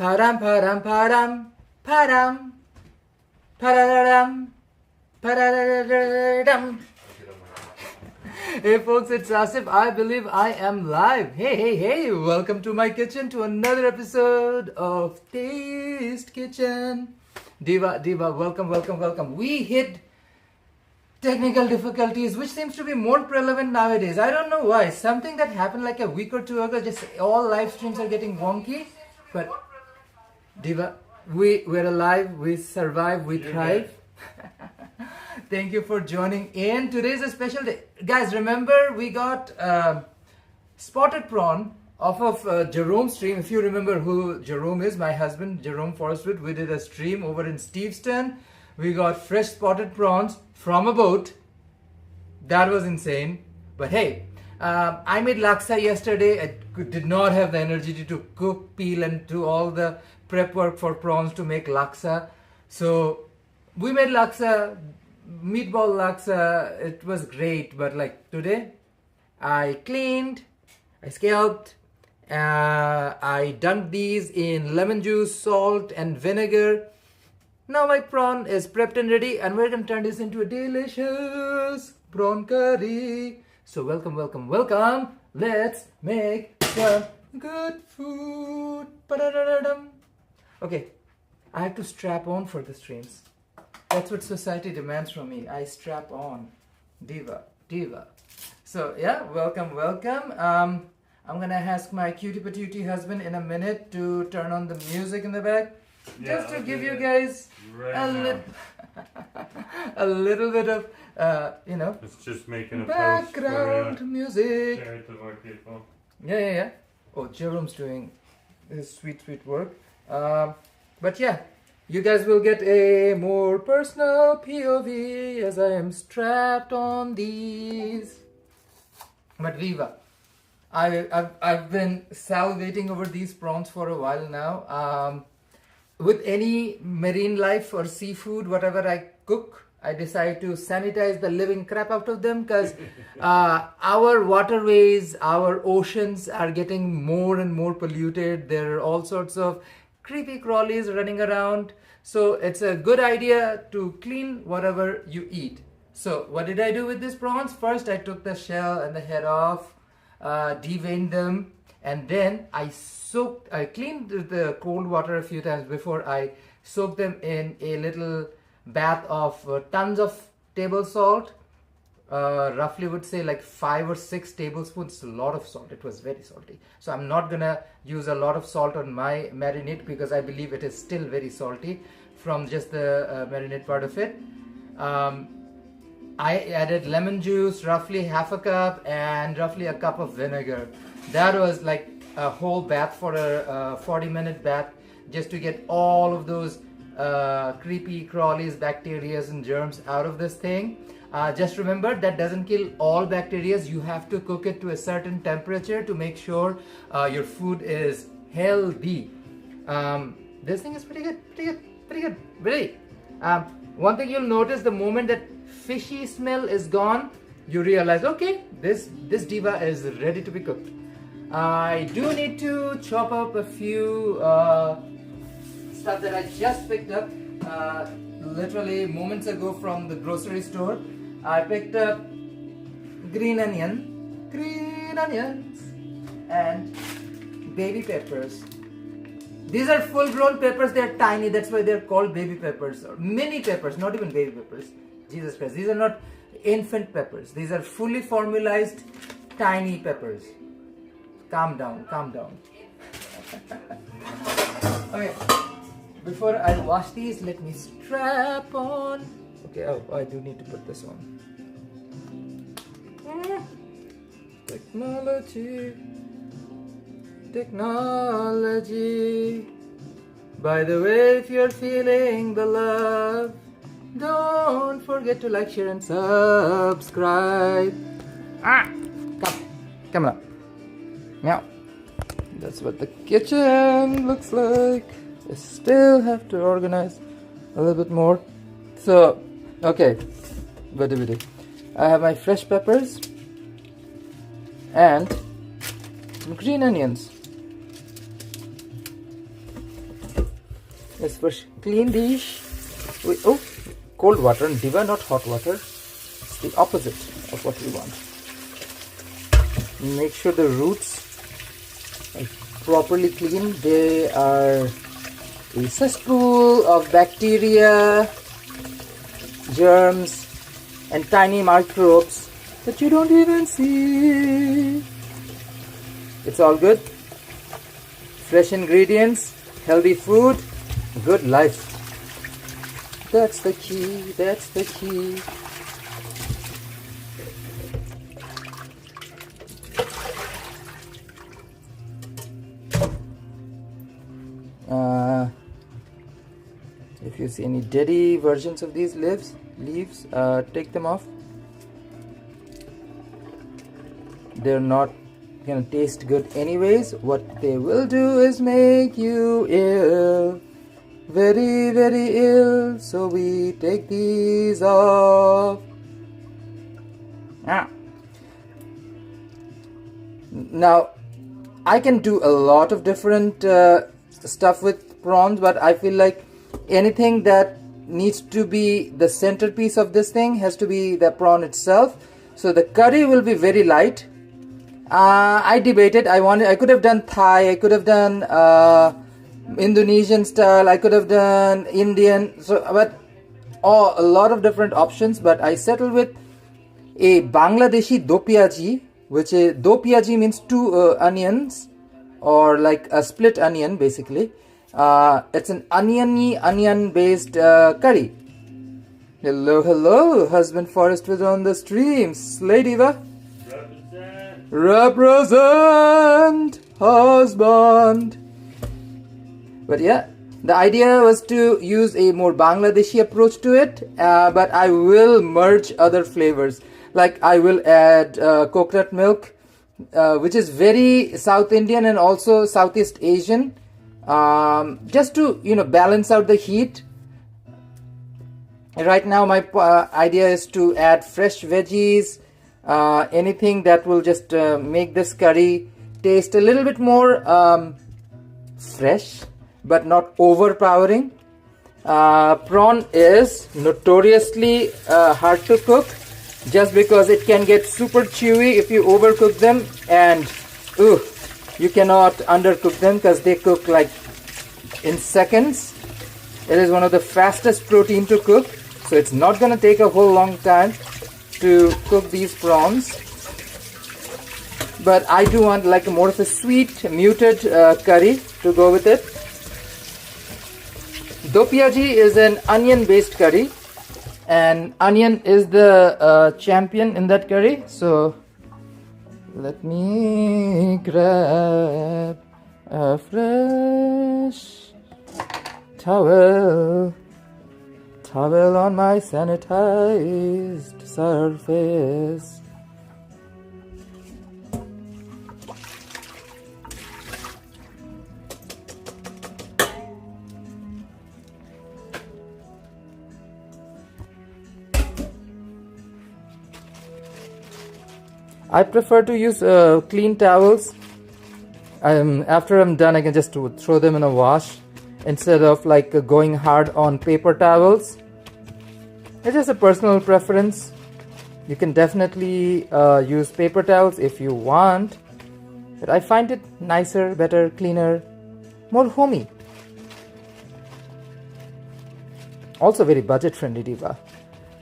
Param, param, param, param, pararam, pararam. Hey folks, it's Asif. I believe I am live. Hey, welcome to my kitchen, to another episode of Taste Kitchen. Diva, welcome. We hit technical difficulties, which seems to be more prevalent nowadays. I don't know why. Something that happened like a week or two ago, just all live streams are getting wonky. But Diva, we're alive, we survive, we thrive. Thank you for joining in. Today's a special day. Guys, remember we got spotted prawn off of Jerome's stream. If you remember who Jerome is, my husband, Jerome Forestwood, we did a stream over in Steveston. We got fresh spotted prawns from a boat. That was insane. But hey, I made laksa yesterday. I did not have the energy to cook, peel and do all the prep work for prawns to make laksa. So we made laksa, meatball laksa. It was great. But like today, I cleaned, I scalped, I dunked these in lemon juice, salt and vinegar. Now my prawn is prepped and ready, and we're going to turn this into a delicious prawn curry. So welcome. Let's make some good food. Ba-da-da-da-dum. Okay, I have to strap on for the streams. That's what society demands from me. I strap on. Diva. So yeah, welcome. I'm gonna ask my cutie patootie husband in a minute to turn on the music in the back. Just to give you guys a little bit of, It's just making a background post music. share it to more people. Yeah. Oh, Jerome's doing his sweet work. But yeah, you guys will get a more personal POV as I am strapped on these. But Viva, I've been salivating over these prawns for a while now. With any marine life or seafood, whatever I cook, I decide to sanitize the living crap out of them, because our waterways, our oceans are getting more and more polluted. There are all sorts of creepy crawlies running around. So it's a good idea to clean whatever you eat. So what did I do with these prawns? First, I took the shell and the head off, deveined them, and then I cleaned the cold water a few times before I soaked them in a little bath of tons of table salt. Roughly would say like 5 or 6 tablespoons, a lot of salt. It was very salty. So I'm not gonna use a lot of salt on my marinade, because I believe it is still very salty from just the marinade part of it. I added lemon juice, roughly half a cup, and roughly a cup of vinegar. That was like a whole bath for a 40-minute bath, just to get all of those creepy crawlies, bacteria and germs out of this thing. Just remember, that doesn't kill all bacteria. You have to cook it to a certain temperature to make sure your food is healthy. This thing is pretty good. Really. One thing you'll notice, the moment that fishy smell is gone, you realize, okay, this diva is ready to be cooked. I do need to chop up a few stuff that I just picked up literally moments ago from the grocery store. I picked up green onions, and baby peppers. These are full-grown peppers. They're tiny. That's why they're called baby peppers, or mini peppers, not even baby peppers. Jesus Christ, these are not infant peppers. These are fully formalized tiny peppers. Calm down. Okay, before I wash these, let me strap on. Okay, I do need to put this on. Technology. By the way, if you're feeling the love, don't forget to like, share and subscribe. Come on. Now, that's what the kitchen looks like. I still have to organize a little bit more. So, okay, I have my fresh peppers and green onions. Let's first clean these. Oh, cold water, and Diva, not hot water. It's the opposite of what we want. Make sure the roots are properly clean. They are a cesspool of bacteria, germs, and tiny microbes that you don't even see. It's all good. Fresh ingredients, healthy food, good life. That's the key, that's the key. If you see any dirty versions of these leaves, take them off. They're not gonna taste good anyways. What they will do is make you ill, very, very ill. So we take these off. Now, I can do a lot of different stuff with prawns, but I feel like anything that needs to be the centerpiece of this thing has to be the prawn itself. So the curry will be very light. I debated. I could have done Thai. I could have done Indonesian style. I could have done Indian. So, but a lot of different options. But I settled with a Bangladeshi do piaji, which is do piaji means two onions, or like a split onion basically. It's an onion based curry. Hello, husband Forrest was on the stream. Slay Diva. Represent husband. But yeah, the idea was to use a more Bangladeshi approach to it, but I will merge other flavors. Like I will add coconut milk, which is very South Indian and also Southeast Asian, just to balance out the heat. Right now my idea is to add fresh veggies, anything that will just make this curry taste a little bit more fresh but not overpowering. Prawn is notoriously hard to cook, just because it can get super chewy if you overcook them, and you cannot undercook them because they cook like in seconds. It is one of the fastest protein to cook, so it's not gonna take a whole long time to cook these prawns. But I do want like more of a sweet muted curry to go with it. Do piaji is an onion based curry, and onion is the champion in that curry. So let me grab a fresh towel on my sanitized surface. I prefer to use clean towels. After I'm done, I can just throw them in a wash instead of like going hard on paper towels. It's just a personal preference. You can definitely use paper towels if you want, but I find it nicer, better, cleaner, more homey. Also very budget friendly, Diva.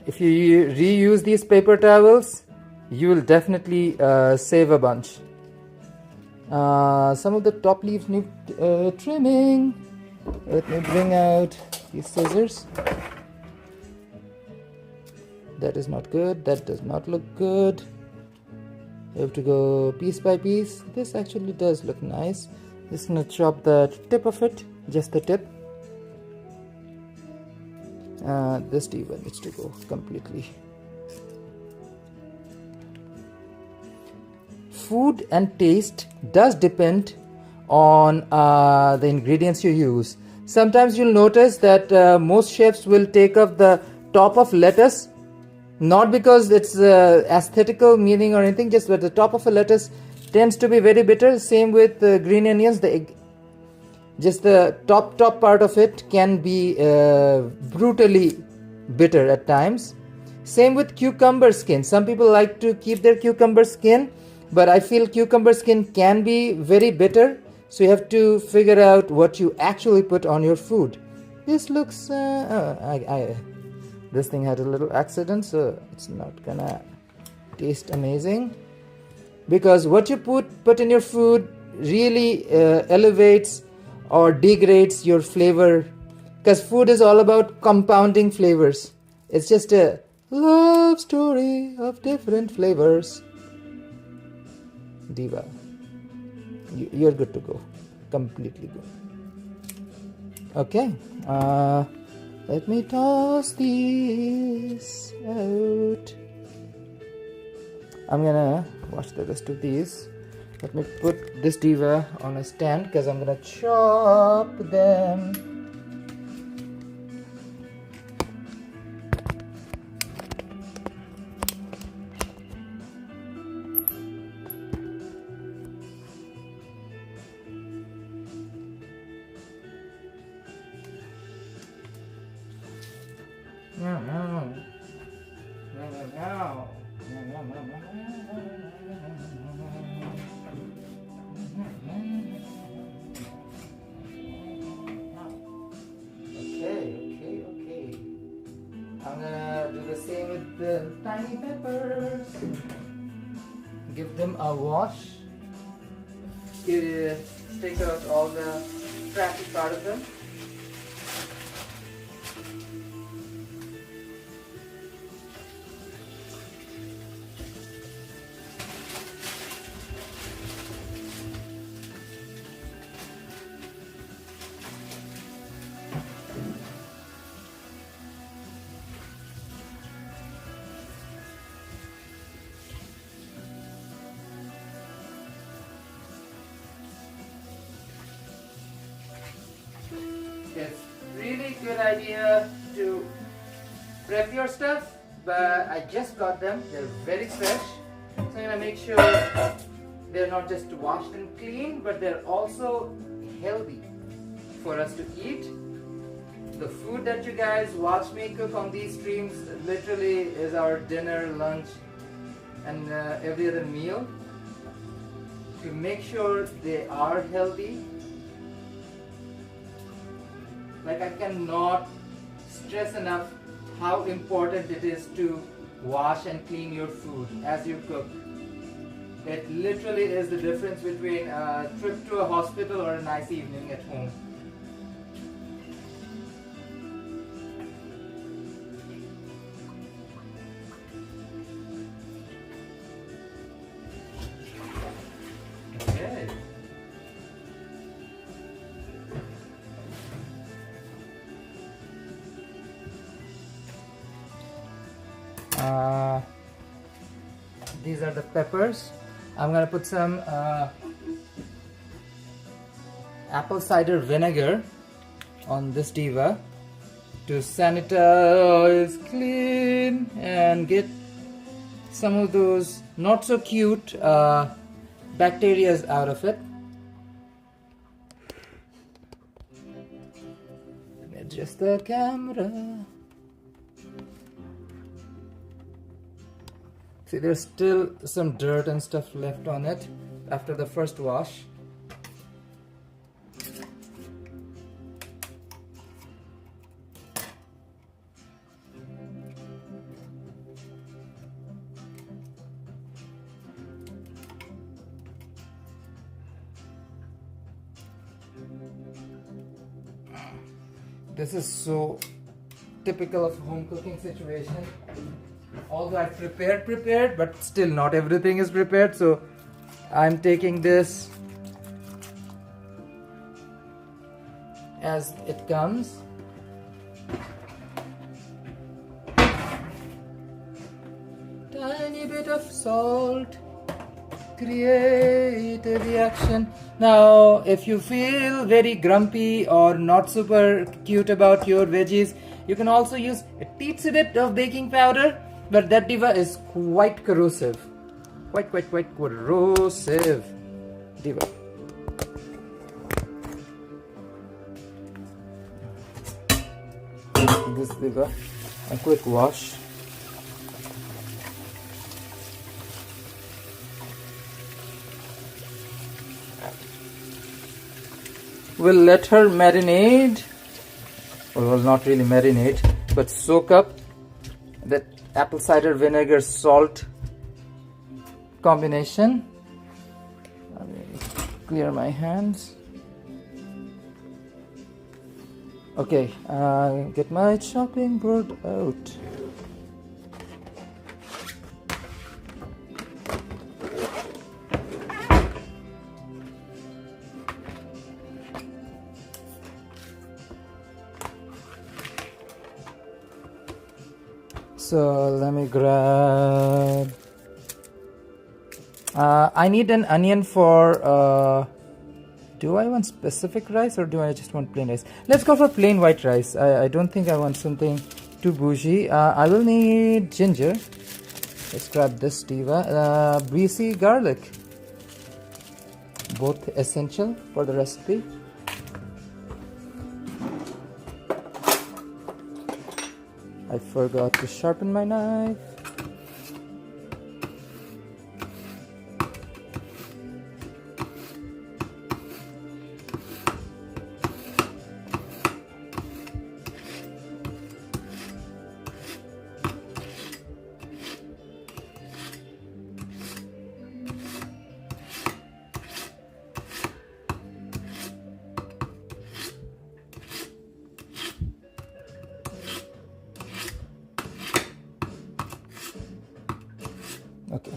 If you reuse these paper towels, you will definitely save a bunch. Some of the top leaves need trimming. Let me bring out these scissors. That is not good. That does not look good. You have to go piece by piece. This actually does look nice. Just gonna chop the tip of it, just the tip. This diva needs to go completely. Food and taste does depend on the ingredients you use. Sometimes you'll notice that most chefs will take off the top of lettuce, not because it's aesthetical meaning or anything, just that the top of a lettuce tends to be very bitter. Same with green onions. just the top part of it can be brutally bitter at times. Same with cucumber skin. Some people like to keep their cucumber skin, but I feel cucumber skin can be very bitter, so you have to figure out what you actually put on your food. This looks this thing had a little accident, so it's not gonna taste amazing, because what you put in your food really elevates or degrades your flavor, because food is all about compounding flavors. It's just a love story of different flavors. Diva, you're good to go, completely good. Okay, let me toss these out. I'm gonna wash the rest of these. Let me put this diva on a stand because I'm gonna chop them. Okay. I'm gonna do the same with the tiny peppers. Give them a wash. Take out all the crappy part of them. It's really good idea to prep your stuff, but I just got them. They're very fresh, so I'm gonna make sure they're not just washed and clean, but they're also healthy for us to eat. The food that you guys watch me cook on these streams literally is our dinner, lunch, and every other meal. To make sure they are healthy. Like, I cannot stress enough how important it is to wash and clean your food as you cook. It literally is the difference between a trip to a hospital or a nice evening at home. Okay. These are the peppers. I'm gonna put some apple cider vinegar on this diva to sanitize, clean, and get some of those not so cute bacteria out of it. Let me adjust the camera. See, there's still some dirt and stuff left on it after the first wash. This is so typical of home cooking situation. Although I prepared, but still not everything is prepared, so I'm taking this as it comes. Tiny bit of salt, create a reaction. Now, if you feel very grumpy or not super cute about your veggies, you can also use a teensy bit of baking powder. But that diva is quite corrosive. Quite corrosive diva. this diva, a quick wash. We'll let her marinate, well, not really marinate, but soak up that apple cider vinegar salt combination. Let me clear my hands. Okay, get my chopping board out. So let me grab. I need an onion for. Do I want specific rice or do I just want plain rice? Let's go for plain white rice. I don't think I want something too bougie. I will need ginger. Let's grab this diva. Greasy garlic. Both essential for the recipe. I forgot to sharpen my knife. Okay,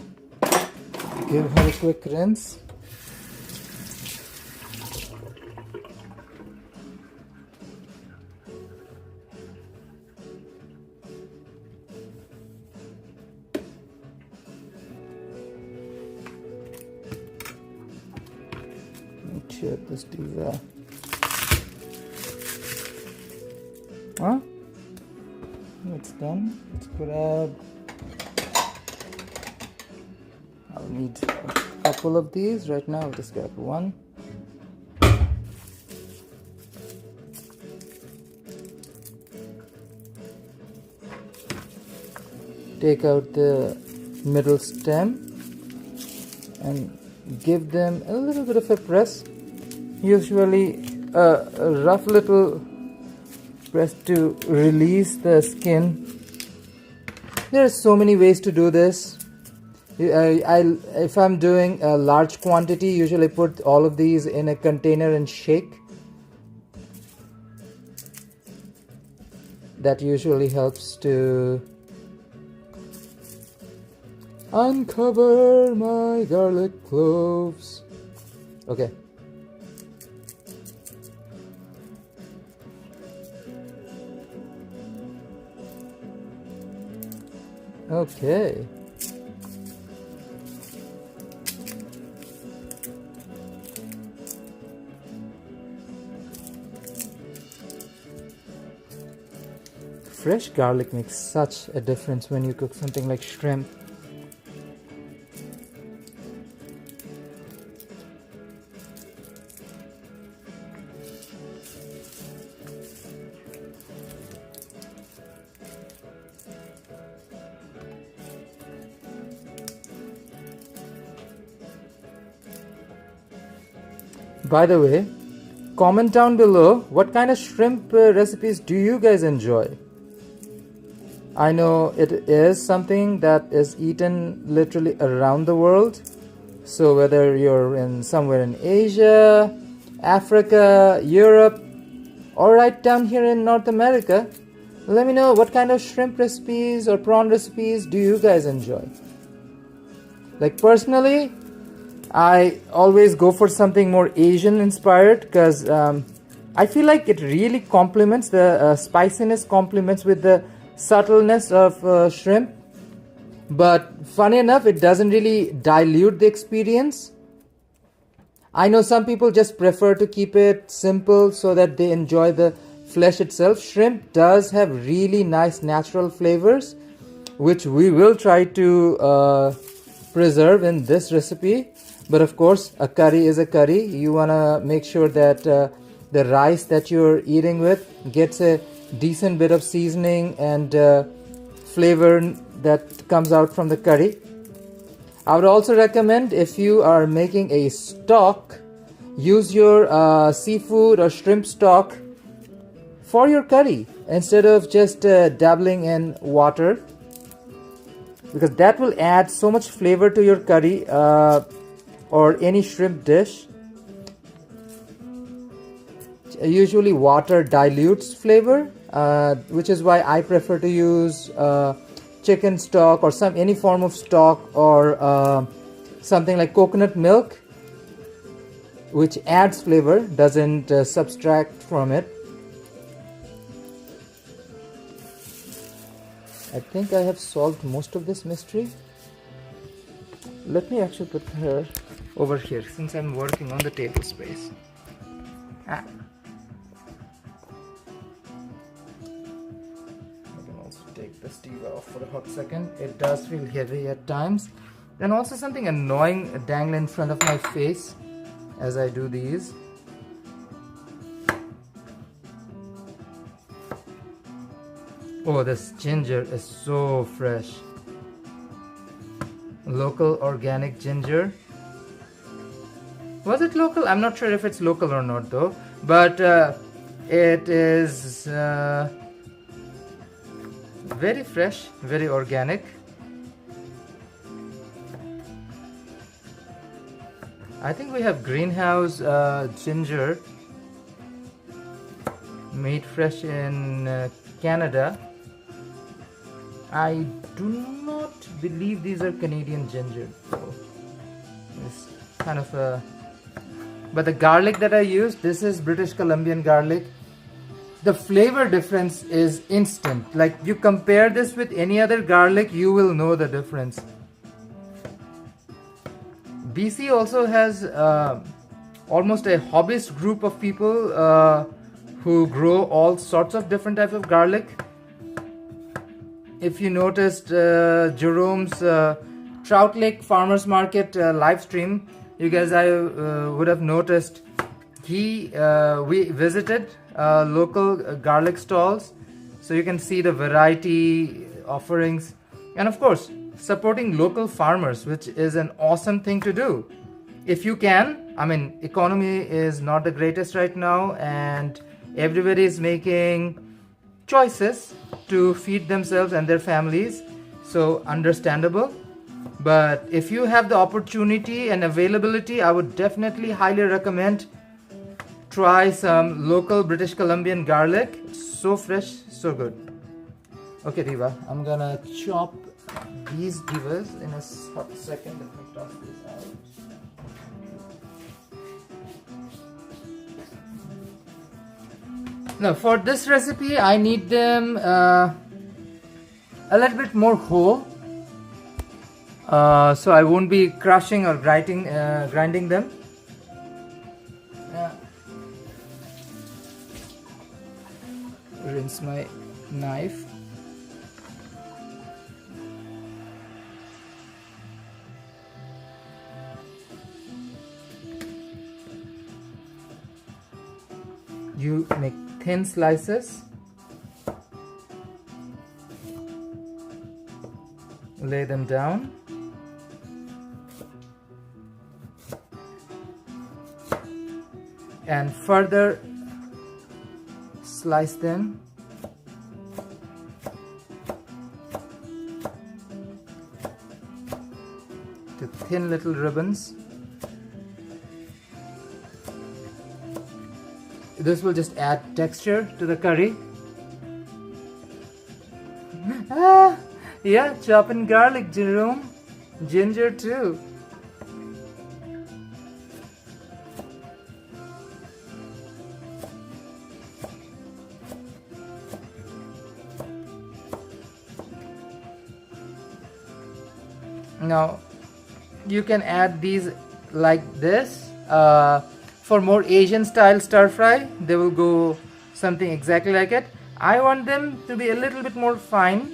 give her a quick rinse. Make sure this diva. It's done. Let's grab. I'll need a couple of these right now. I'll just grab one. Take out the middle stem and give them a little bit of a press. Usually a rough little press to release the skin. There are so many ways to do this. If I'm doing a large quantity, usually put all of these in a container and shake. That usually helps to uncover my garlic cloves. Okay. Okay. Fresh garlic makes such a difference when you cook something like shrimp. By the way, comment down below what kind of shrimp recipes do you guys enjoy? I know it is something that is eaten literally around the world. So whether you're in somewhere in Asia, Africa, Europe, or right down here in North America, let me know what kind of shrimp recipes or prawn recipes do you guys enjoy. Like personally, I always go for something more Asian inspired because I feel like it really complements the spiciness complements with the subtleness of shrimp. But funny enough, it doesn't really dilute the experience. I know some people just prefer to keep it simple so that they enjoy the flesh itself. Shrimp does have really nice natural flavors, which we will try to preserve in this recipe. But of course, a curry is a curry. You want to make sure that the rice that you're eating with gets a decent bit of seasoning and flavor that comes out from the curry. I would also recommend, if you are making a stock, use your seafood or shrimp stock for your curry instead of just dabbling in water, because that will add so much flavor to your curry or any shrimp dish. Usually water dilutes flavor, which is why I prefer to use chicken stock or any form of stock, or something like coconut milk, which adds flavor, doesn't subtract from it. I think I have solved most of this mystery. Let me actually put her over here since I'm working on the table space. I can also take the steve off for a hot second. It does feel heavy at times. And also something annoying dangling in front of my face as I do these. Oh, this ginger is so fresh. Local organic ginger. Was it local? I'm not sure if it's local or not though. But it is very fresh, very organic. I think we have greenhouse ginger made fresh in Canada. I do not believe these are Canadian ginger. So it's kind of a... But the garlic that I use, this is British Columbian garlic. The flavor difference is instant. Like, you compare this with any other garlic, you will know the difference. BC also has almost a hobbyist group of people who grow all sorts of different types of garlic. If you noticed Jerome's Trout Lake Farmers Market live stream, you guys would have noticed we visited local garlic stalls, so you can see the variety offerings, and of course supporting local farmers, which is an awesome thing to do if you can. I mean, economy is not the greatest right now and everybody is making choices to feed themselves and their families, so understandable. But if you have the opportunity and availability, I would definitely highly recommend try some local British Columbian garlic. So fresh, so good. Okay Diva, I'm gonna chop these divas in a hot second. Let me toss this out. Now for this recipe I need them a little bit more whole, so I won't be crushing or grinding them. Rinse my knife. You make thin slices, lay them down, and further slice them to thin little ribbons. This will just add texture to the curry. Yeah, chopping garlic, Jerome. Ginger too. Now, you can add these like this. For more Asian style stir fry, they will go something exactly like it. I want them to be a little bit more fine,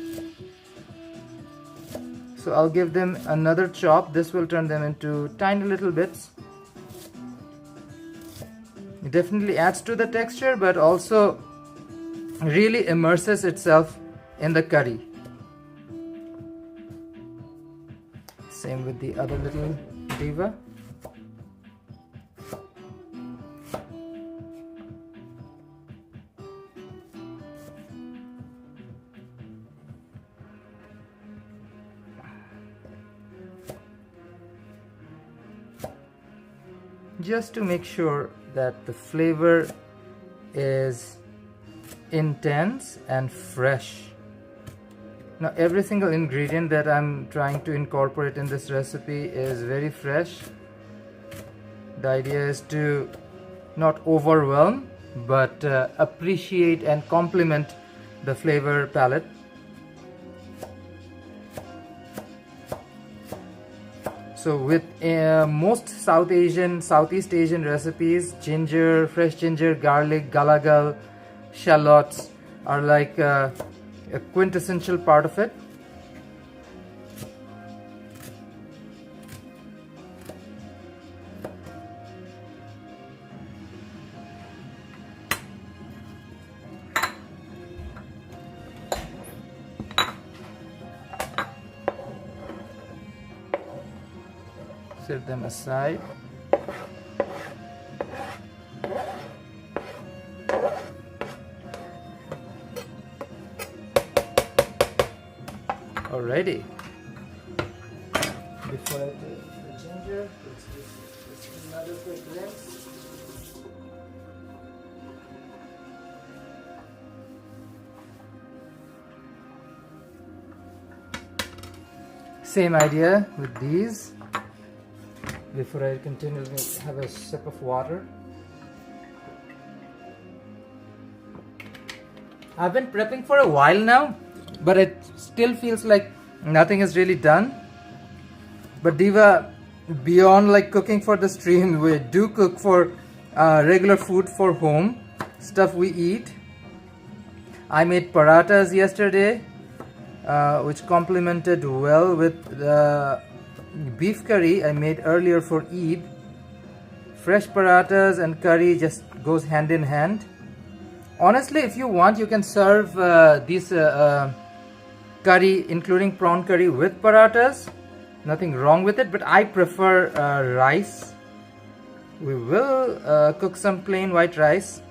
so I'll give them another chop. This will turn them into tiny little bits. It definitely adds to the texture, but also really immerses itself in the curry. Same with the other little diva. Just to make sure that the flavor is intense and fresh. Now every single ingredient that I'm trying to incorporate in this recipe is very fresh. The idea is to not overwhelm but appreciate and complement the flavor palette. So with most Southeast Asian recipes, ginger, fresh ginger, garlic, galagal, shallots are like a quintessential part of it. Set them aside. Alrighty. Before I put the ginger, let's just another quick rinse. Same idea with these. Before I continue, let me have a sip of water. I've been prepping for a while now, but it still feels like nothing is really done. But Diva, beyond like cooking for the stream, we do cook for regular food for home, stuff we eat. I made parathas yesterday, which complemented well with the beef curry I made earlier for Eid. Fresh parathas and curry just goes hand in hand. Honestly, if you want, you can serve this curry, including prawn curry, with parathas. Nothing wrong with it, but I prefer rice. We will cook some plain white rice,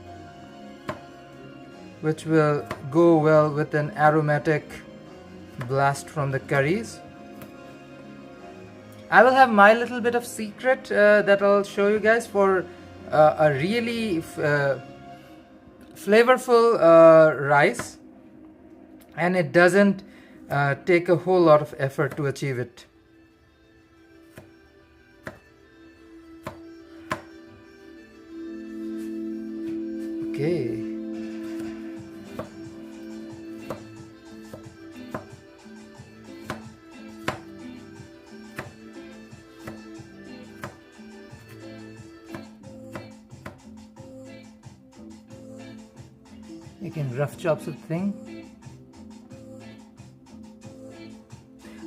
which will go well with an aromatic blast from the curries. I will have my little bit of secret that I'll show you guys for a really flavorful rice, and it doesn't take a whole lot of effort to achieve it. Okay. Making rough chops of thing.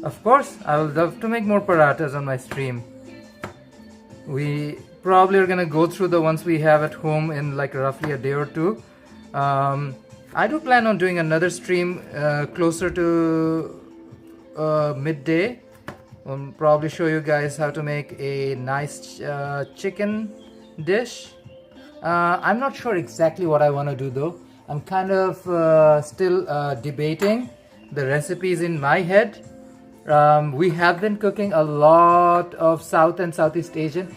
Of course, I would love to make more parathas on my stream. We probably are gonna go through the ones we have at home in like roughly a day or two. I do plan on doing another stream closer to midday. I'll probably show you guys how to make a nice chicken dish. I'm not sure exactly what I want to do though. I'm kind of still debating the recipes in my head. We have been cooking a lot of South and Southeast Asian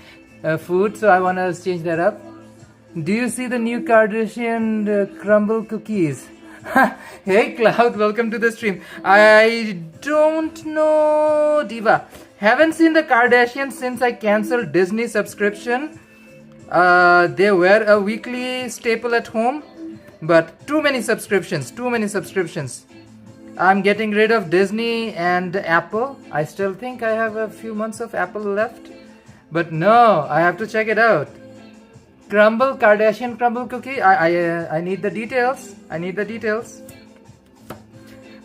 food, so I want to change that up. Do you see the new Kardashian crumble cookies? Hey Cloud, welcome to the stream. I don't know, Diva. Haven't seen the Kardashians since I cancelled Disney subscription. They were a weekly staple at home. But too many subscriptions. I'm getting rid of Disney and Apple. I still think I have a few months of Apple left. But no, I have to check it out. Kardashian crumble cookie. I need the details.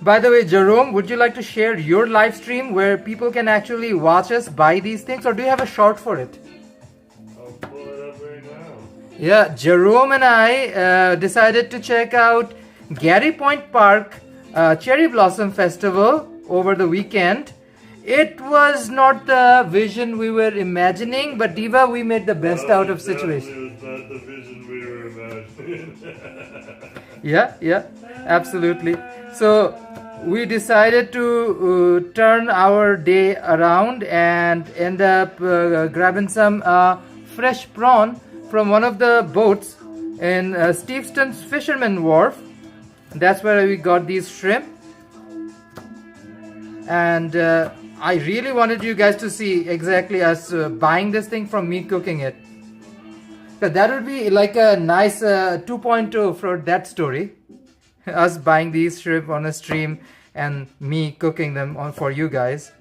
By the way, Jerome, would you like to share your live stream where people can actually watch us buy these things, or do you have a short for it? Pull it up right now. Yeah, Jerome and I decided to check out Gary Point Park Cherry Blossom Festival over the weekend. It was not the vision we were imagining, but Diva, we made the best out of situation. It was not the vision we were imagining. Yeah, absolutely. So we decided to turn our day around and end up grabbing some fresh prawn from one of the boats in Steveston's Fisherman Wharf. That's where we got these shrimp. And I really wanted you guys to see exactly us buying this thing from me cooking it. So that would be like a nice 2.0 for that story. Us buying these shrimp on a stream and me cooking them for you guys.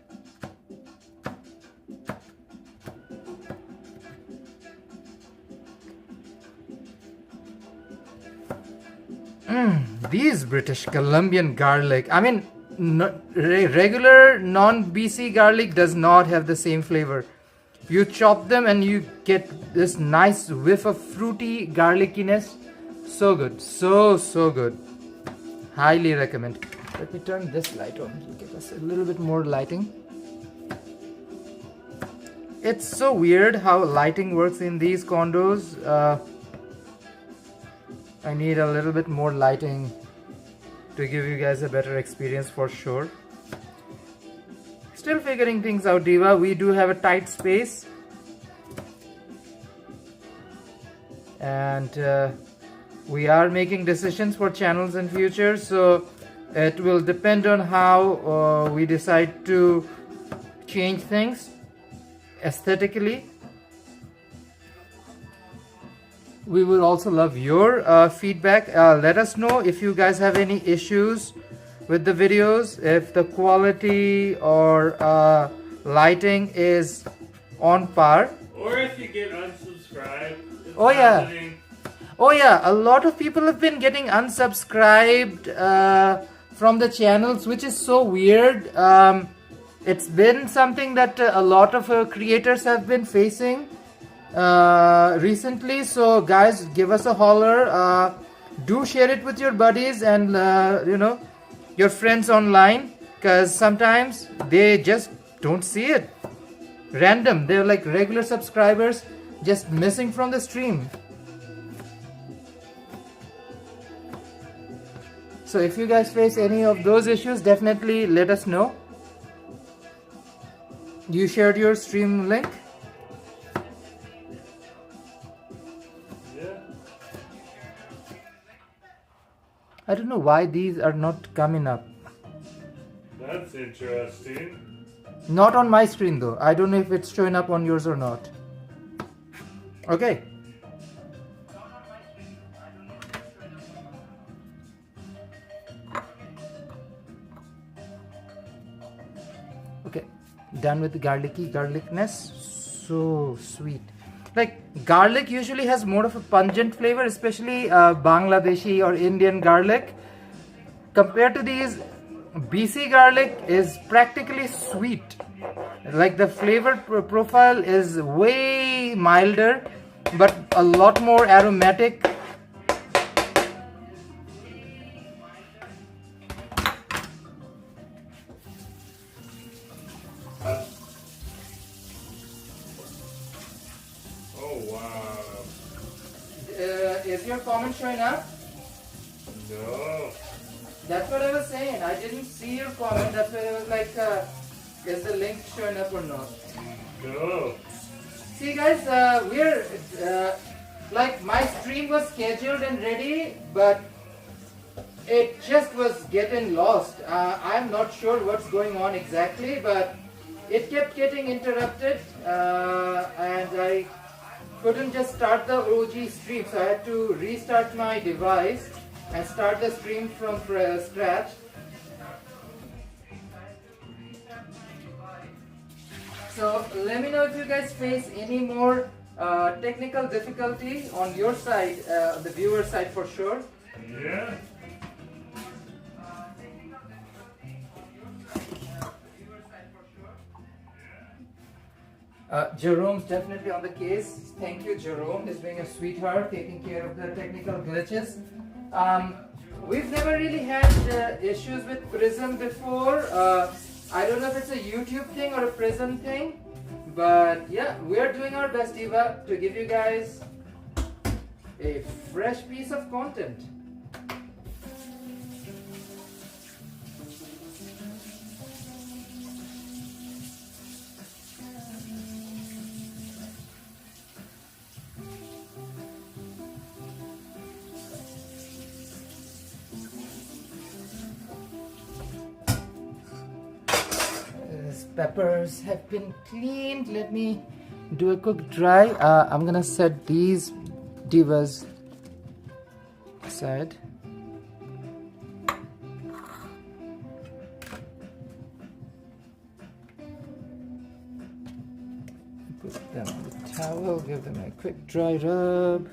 These British Columbian garlic. I mean, regular non-BC garlic does not have the same flavor. You chop them and you get this nice whiff of fruity garlickiness. So good, so good. Highly recommend. Let me turn this light on to give us a little bit more lighting. It's so weird how lighting works in these condos. I need a little bit more lighting to give you guys a better experience for sure. Still figuring things out, Diva. We do have a tight space. And we are making decisions for channels in future. So it will depend on how we decide to change things aesthetically. We will also love your feedback. Let us know if you guys have any issues with the videos, if the quality or lighting is on par. Or if you get unsubscribed. Oh yeah, a lot of people have been getting unsubscribed from the channels, which is so weird. It's been something that a lot of creators have been facing recently. So guys, give us a holler. Do share it with your buddies and your friends online, because sometimes they just don't see it. Random, they're like regular subscribers just missing from the stream. So if you guys face any of those issues, definitely let us know. You shared your stream link? Yeah. I don't know why these are not coming up. That's interesting. Not on my screen though. I don't know if it's showing up on yours or not. Okay. Okay, done with the garlicness. So sweet. Like garlic usually has more of a pungent flavor, especially Bangladeshi or Indian garlic. Compared to these, BC garlic is practically sweet. Like the flavor profile is way milder, but a lot more aromatic. Oh wow. Is your comment showing up? No. That's what I was saying. I didn't see your comment. That's why I was like, is the link showing up or not? No. See guys, we're like my stream was scheduled and ready, but it just was getting lost. I'm not sure what's going on exactly, but it kept getting interrupted and I couldn't just start the OG stream, so I had to restart my device and start the stream from scratch. So let me know if you guys face any more technical difficulty on your side, the viewer side for sure. Yeah. Jerome's definitely on the case. Thank you, Jerome. He's being a sweetheart, taking care of the technical glitches. we've never really had issues with Prism before. I don't know if it's a YouTube thing or a Prism thing, but yeah, we're doing our best, Eva, to give you guys a fresh piece of content. Peppers have been cleaned. Let me do a quick dry. I'm gonna set these divas aside. Put them on the towel, give them a quick dry rub.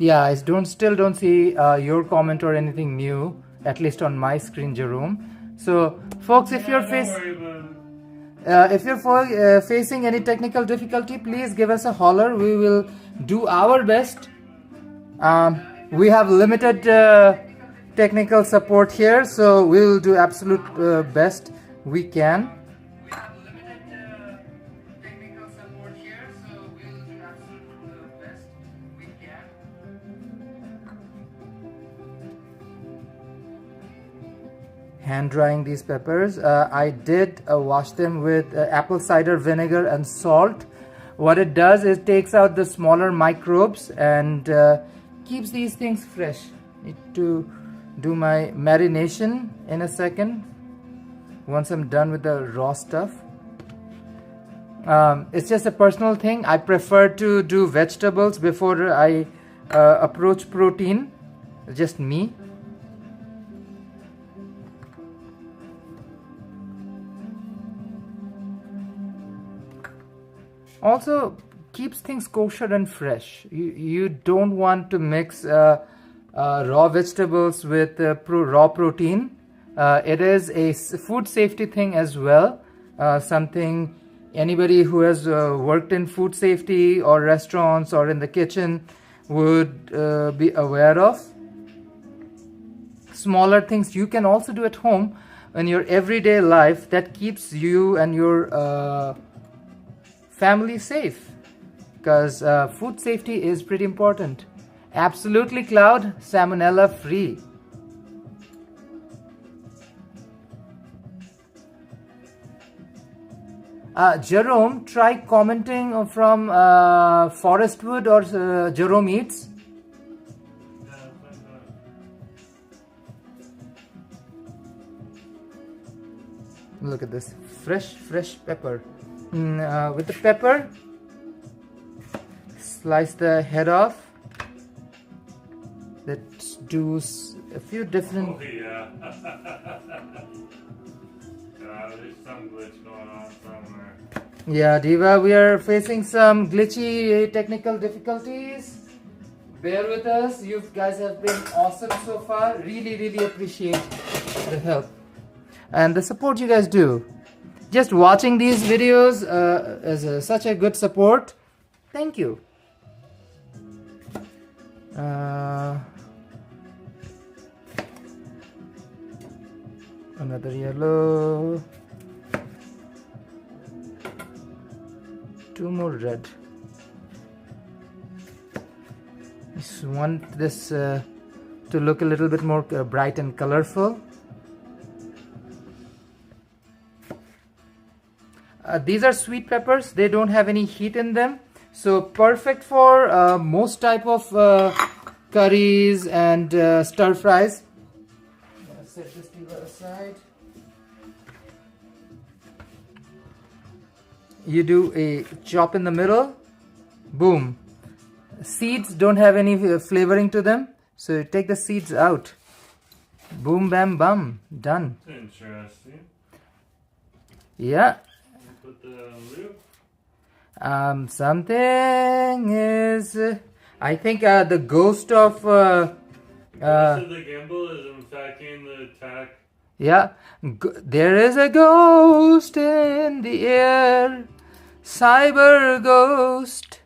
Yeah, I still don't see your comment or anything new, at least on my screen, Jerome. So, folks, if you're facing any technical difficulty, please give us a holler. We will do our best. We have limited technical support here, so we will do absolute best we can. Hand drying these peppers. I did wash them with apple cider vinegar and salt. What it does is takes out the smaller microbes and keeps these things fresh. Need to do my marination in a second once I'm done with the raw stuff. It's just a personal thing. I prefer to do vegetables before I approach protein. Just me. Also keeps things kosher and fresh. You don't want to mix raw vegetables with raw protein. It is a food safety thing as well. Something anybody who has worked in food safety or restaurants or in the kitchen would be aware of. Smaller things you can also do at home in your everyday life that keeps you and your family safe, because food safety is pretty important. Absolutely, Cloud, salmonella free. Jerome, try commenting from Forestwood or Jerome Eats. Look at this fresh pepper. With the pepper, slice the head off. Let's do a few different. Oh, yeah. There's some glitch going on somewhere. Yeah, Diva, we are facing some glitchy technical difficulties. Bear with us. You guys have been awesome so far. Really appreciate the help and the support you guys do. Just watching these videos is such a good support. Thank you. Another yellow. 2 more red. Just want this to look a little bit more bright and colorful. These are sweet peppers. They don't have any heat in them, so perfect for most type of curries and stir fries. I'm gonna set this aside. You do a chop in the middle, boom. Seeds don't have any flavoring to them, so you take the seeds out. Boom, bam, bum, done. Interesting. Yeah. Put the lip. Something is. I think the ghost of. So the gimbal is infecting the attack. Yeah, there is a ghost in the air, cyber ghost.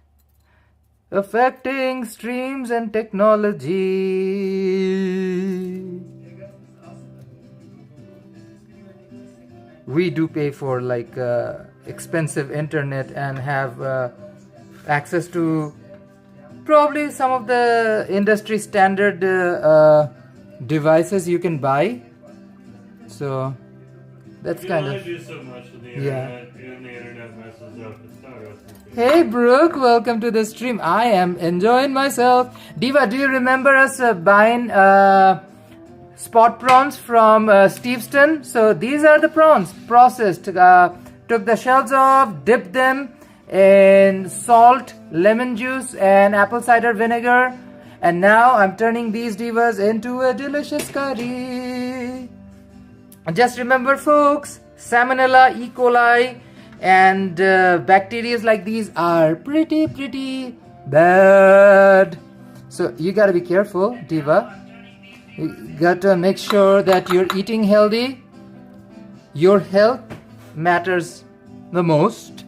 affecting streams and technology. We do pay for like expensive internet and have access to probably some of the industry standard devices you can buy. So that's You kind only of do so much with the yeah. internet. Even the internet messes up. It's not recipe. Hey Brooke, welcome to the stream. I am enjoying myself. Diva, do you remember us buying spot prawns from Steveston? So these are the prawns processed. Took the shells off, dipped them in salt, lemon juice and apple cider vinegar, and now I'm turning these divas into a delicious curry. Just remember folks, Salmonella, E. coli and bacteria like these are pretty bad. So you gotta be careful, Diva. You gotta make sure that you're eating healthy. Your health matters the most.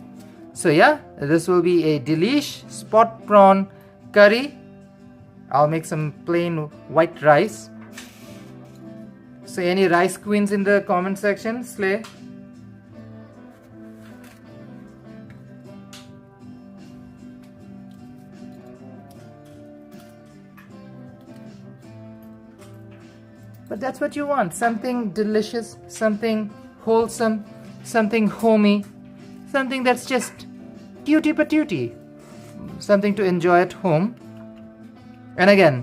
So yeah, this will be a delish spot prawn curry. I'll make some plain white rice. So any rice queens in the comment section, slay. But that's what you want, something delicious, something wholesome, something homey, something that's just cutie patootie, something to enjoy at home. And again,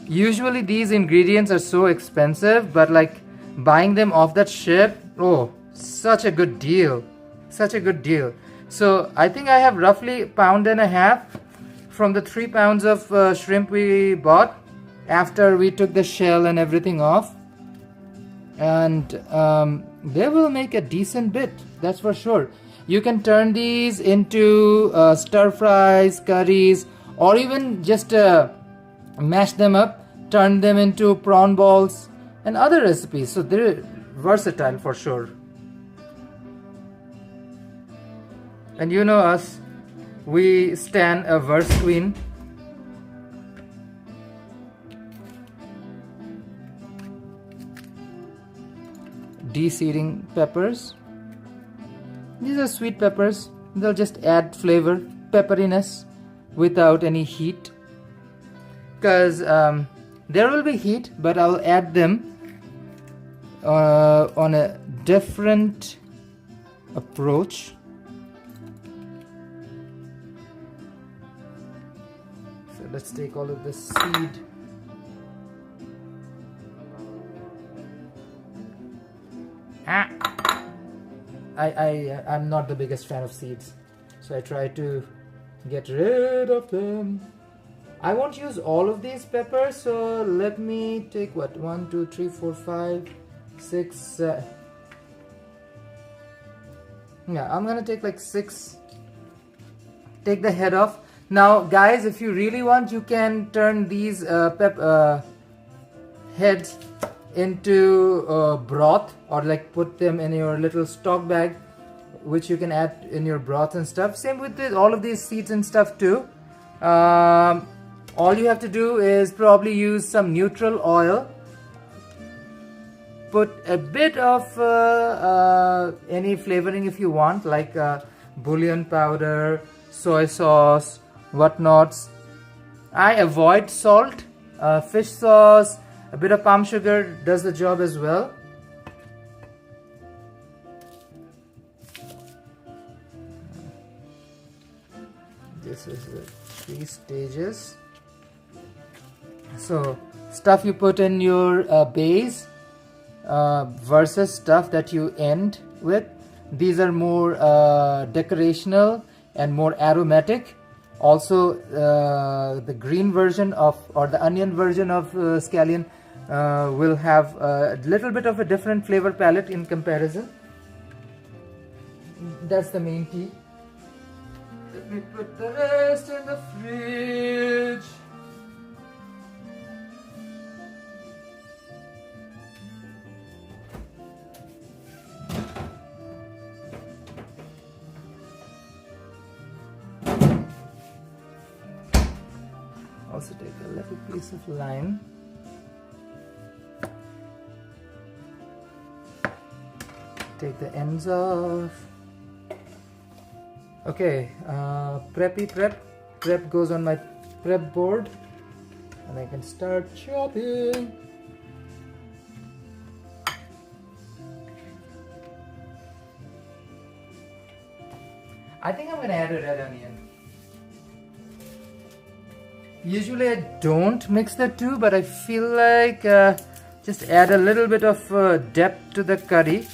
usually these ingredients are so expensive, but like buying them off that ship, oh, such a good deal, such a good deal. So I think I have roughly 1.5 pounds from the 3 pounds of shrimp we bought after we took the shell and everything off, and they will make a decent bit, that's for sure. You can turn these into stir fries, curries, or even just mash them up, turn them into prawn balls and other recipes. So they're versatile for sure. And you know us, we stand a verse queen. De-seeding peppers. These are sweet peppers. They'll just add flavor, pepperiness without any heat. Because there will be heat, but I'll add them on a different approach. So let's take all of the seed. I'm not the biggest fan of seeds, so I try to get rid of them. I won't use all of these peppers, so let me take what, 1 2 3 4 5 6 yeah, I'm gonna take like 6. Take the head off. Now guys, if you really want, you can turn these heads into broth, or like put them in your little stock bag, which you can add in your broth and stuff. Same with all of these seeds and stuff too. All you have to do is probably use some neutral oil, put a bit of any flavoring if you want, like bouillon powder, soy sauce, whatnots. I avoid salt. Fish sauce, a bit of palm sugar does the job as well. This is the 3 stages. So stuff you put in your base versus stuff that you end with. These are more decorational and more aromatic. Also the green version of, or the onion version of scallion will have a little bit of a different flavor palette in comparison. That's the main key. Let me put the rest in the fridge. also take a little piece of lime. Take the ends off. Okay, prep goes on my prep board, and I can start chopping. I think I'm gonna add a red onion. Usually I don't mix the two, but I feel like just add a little bit of depth to the curry.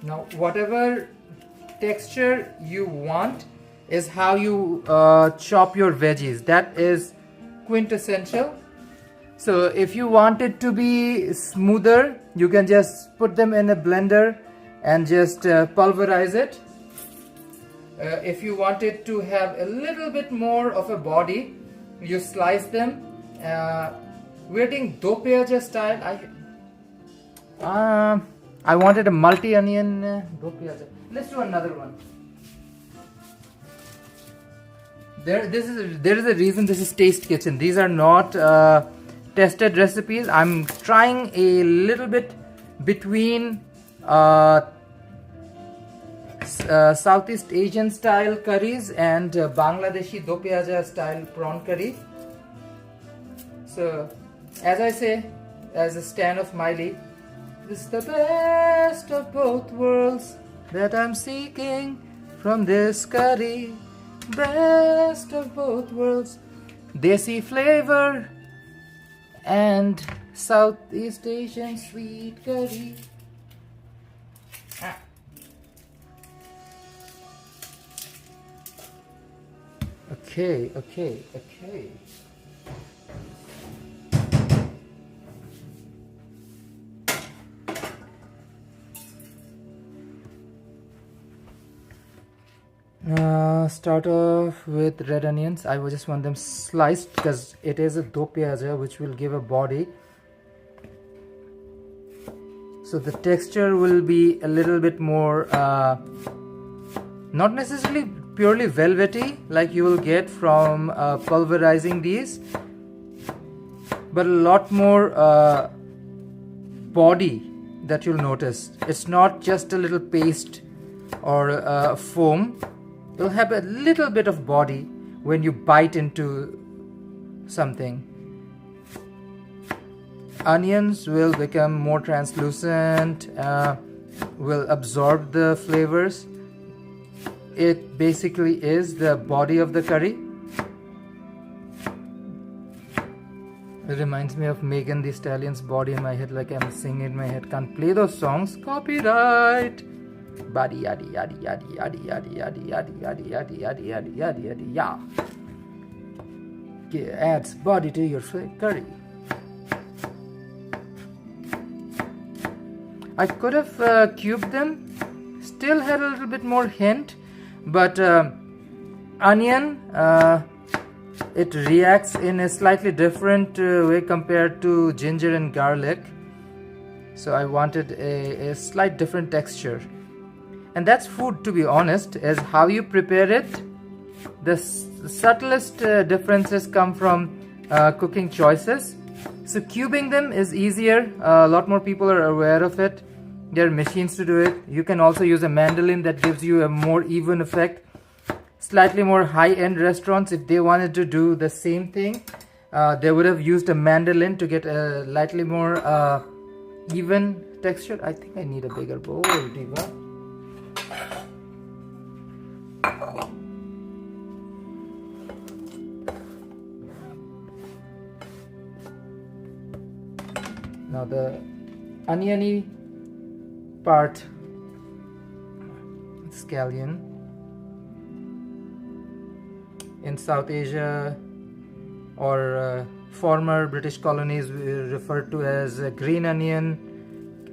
Now, whatever texture you want is how you chop your veggies. That is quintessential. So if you want it to be smoother, you can just put them in a blender and just pulverize it. If you want it to have a little bit more of a body, you slice them. We're doing do pyaja style. I wanted a multi-onion do pyaja. Let's do another one. There is a reason this is Taste Kitchen. These are not tested recipes. I'm trying a little bit between Southeast Asian style curries and Bangladeshi do pyaja style prawn curry. So, as I say, as a stan of Miley, this is the best of both worlds that I'm seeking from this curry. Best of both worlds. Desi flavor and Southeast Asian sweet curry. Okay. Start off with red onions. I just want them sliced because it is a do pyaja which will give a body. So the texture will be a little bit more, not necessarily purely velvety like you will get from pulverizing these, but a lot more body that you'll notice. It's not just a little paste or foam. It'll have a little bit of body when you bite into something. Onions will become more translucent, will absorb the flavors. It basically is the body of the curry. It reminds me of Megan Thee Stallion's Body in my head, like I'm singing in my head. Can't play those songs. Copyright. Body yaddy yaddy yaddy yaddy yaddy yaddy yaddy yaddy yaddy yaddy yaddy yaddy yaddy yeah. Adds body to your curry. I could have cubed them, still had a little bit more hint, but onion, it reacts in a slightly different way compared to ginger and garlic. So I wanted a slight different texture. And that's food, to be honest, is how you prepare it. The subtlest differences come from cooking choices. So cubing them is easier. A lot more people are aware of it. There are machines to do it. You can also use a mandolin that gives you a more even effect. Slightly more high-end restaurants, if they wanted to do the same thing, they would have used a mandolin to get a slightly more even texture. I think I need a bigger bowl, Diva. Now the oniony part, scallion. In South Asia or former British colonies referred to as green onion,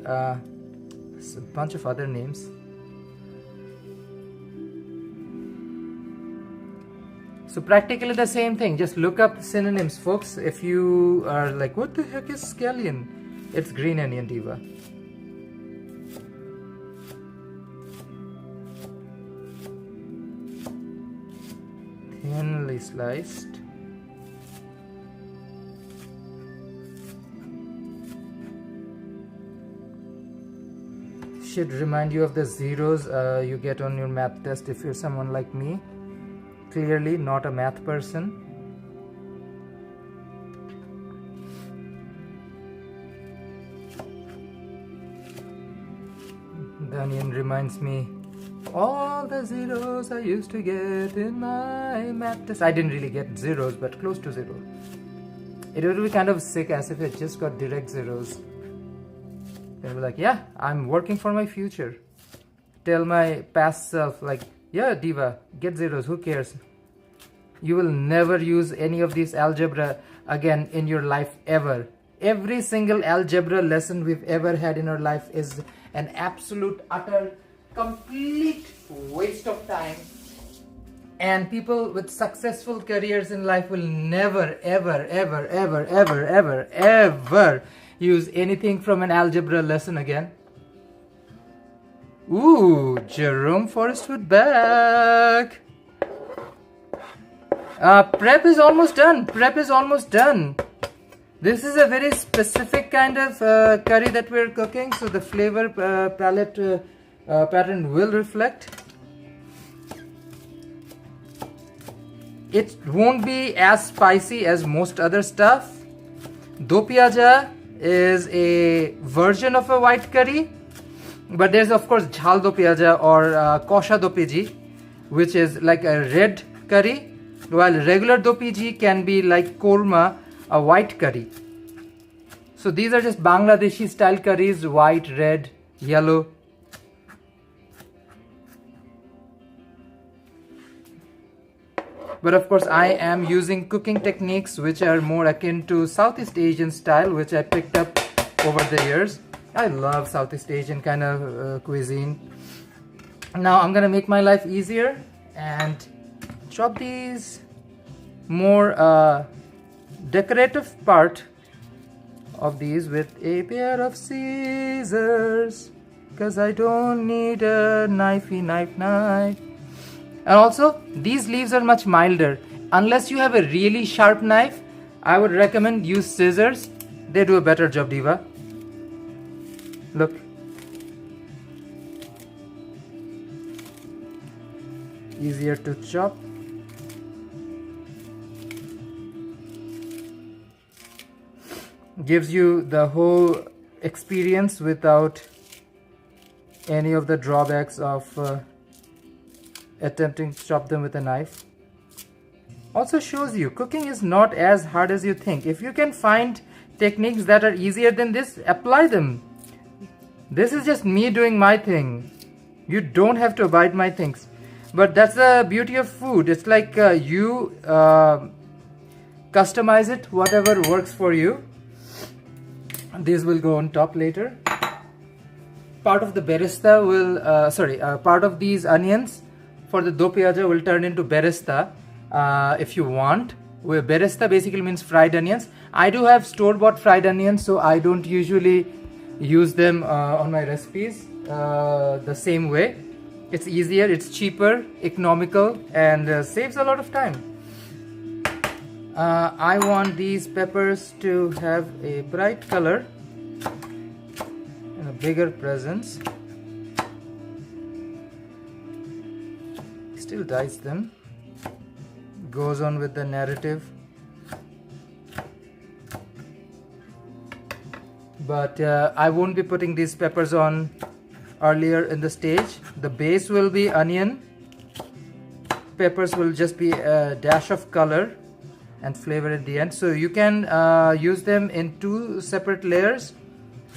a bunch of other names. So practically the same thing. Just look up synonyms, folks. If you are like, what the heck is scallion? It's green onion, diva. Thinly sliced. Should remind you of the zeros you get on your math test if you're someone like me. Clearly not a math person. The onion reminds me all the zeros I used to get in my math test. I didn't really get zeros, but close to zero. It would be kind of sick as if it just got direct zeros. They'll be like, yeah, I'm working for my future. Tell my past self, like, yeah, diva, get zeros, who cares? You will never use any of these algebra again in your life ever. Every single algebra lesson we've ever had in our life is an absolute, utter, complete waste of time. And people with successful careers in life will never, ever, ever, ever, ever, ever, ever use anything from an algebra lesson again. Ooh, Jerome Forrestwood back. Prep is almost done. Prep is almost done. This is a very specific kind of curry that we're cooking, so the flavor palette pattern will reflect. It won't be as spicy as most other stuff. Do piaja is a version of a white curry, but there's of course jhal do piaja or kosha do piji, which is like a red curry, while regular do piji can be like korma, a white curry. So these are just Bangladeshi style curries: white, red, yellow. But of course I am using cooking techniques which are more akin to Southeast Asian style, which I picked up over the years. I love Southeast Asian kind of cuisine. Now I'm gonna make my life easier and chop these more decorative part of these with a pair of scissors, because I don't need a knifey knife. And also these leaves are much milder. Unless you have a really sharp knife, I would recommend use scissors. They do a better job, diva. Look. Easier to chop. Gives you the whole experience without any of the drawbacks of attempting to chop them with a knife. Also shows you cooking is not as hard as you think. If you can find techniques that are easier than this, apply them. This is just me doing my thing. You don't have to abide my things. But that's the beauty of food. It's like you customize it, whatever works for you. These will go on top later. Part of the beresta will, part of these onions for the do piaja will turn into beresta if you want. Where beresta basically means fried onions. I do have store-bought fried onions, so I don't usually use them on my recipes the same way. It's easier, it's cheaper, economical, and saves a lot of time. I want these peppers to have a bright color and a bigger presence. Still dice them. Goes on with the narrative. But I won't be putting these peppers on earlier in the stage. The base will be onion. Peppers will just be a dash of color and flavor at the end. So you can use them in two separate layers.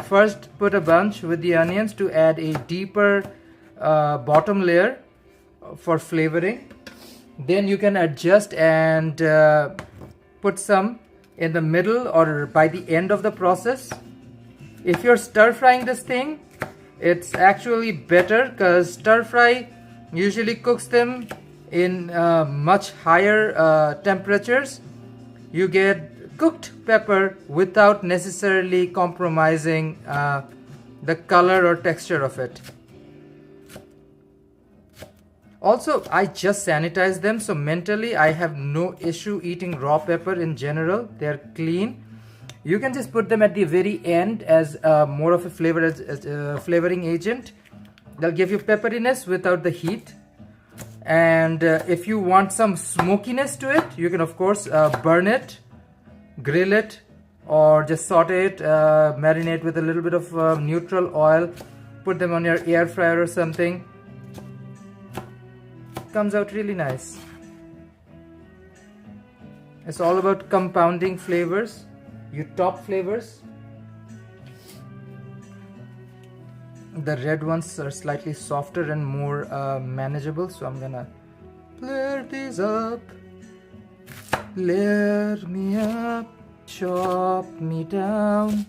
First put a bunch with the onions to add a deeper bottom layer for flavoring. Then you can adjust and put some in the middle or by the end of the process. If you're stir frying this thing, it's actually better because stir fry usually cooks them in much higher temperatures. You get cooked pepper without necessarily compromising the color or texture of it. Also, I just sanitized them, so mentally I have no issue eating raw pepper in general. They're clean. You can just put them at the very end as more of a flavoring agent. They'll give you pepperiness without the heat. And if you want some smokiness to it, you can of course burn it, grill it, or just saute it, marinate with a little bit of neutral oil, put them on your air fryer or something. Comes out really nice. It's all about compounding flavors. You top flavors. The red ones are slightly softer and more manageable, so I'm gonna blur these up. Layer me up, chop me down,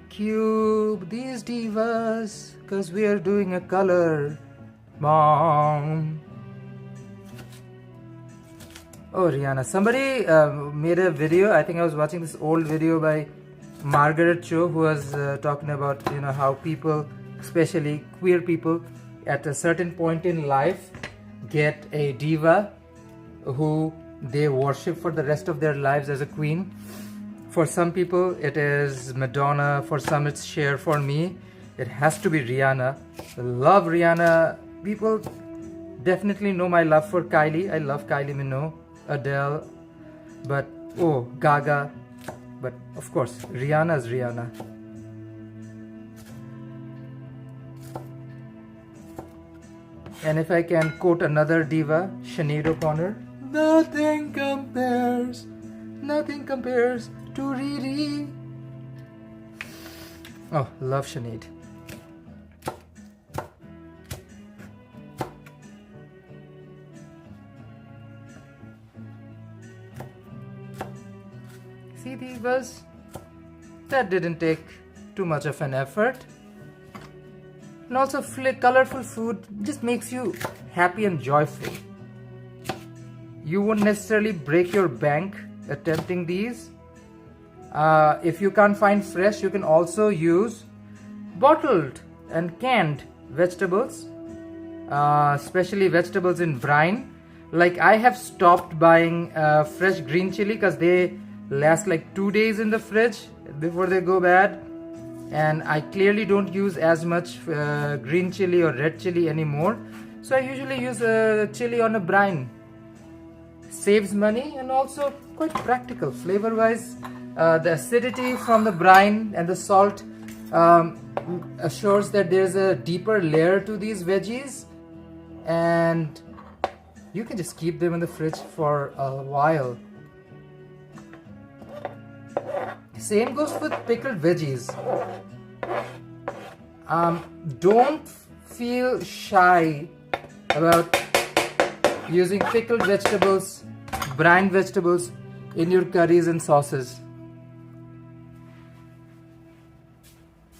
cube these divas, cause we are doing a color bomb. Oh, Rihanna, somebody made a video. I think I was watching this old video by Margaret Cho, who was talking about, you know, how people, especially queer people, at a certain point in life get a diva who they worship for the rest of their lives as a queen. For some people it is Madonna, for some it's Cher. For me it has to be Rihanna. I love Rihanna. People definitely know my love for Kylie. I love Kylie Minogue, Adele, but oh, Gaga. But of course, Rihanna is Rihanna. And if I can quote another diva, Sinead O'Connor, nothing compares to Riri. Oh, love Sinead. See, divas, that didn't take too much of an effort. And also colorful food just makes you happy and joyful. You won't necessarily break your bank attempting these. If you can't find fresh, you can also use bottled and canned vegetables, especially vegetables in brine. Like I have stopped buying fresh green chili because they last like 2 days in the fridge before they go bad, and I clearly don't use as much green chili or red chili anymore, so I usually use chili on a brine. Saves money and also quite practical flavor wise. The acidity from the brine and the salt assures that there's a deeper layer to these veggies, and you can just keep them in the fridge for a while. Same goes with pickled veggies. Don't feel shy about using pickled vegetables, brine vegetables in your curries and sauces.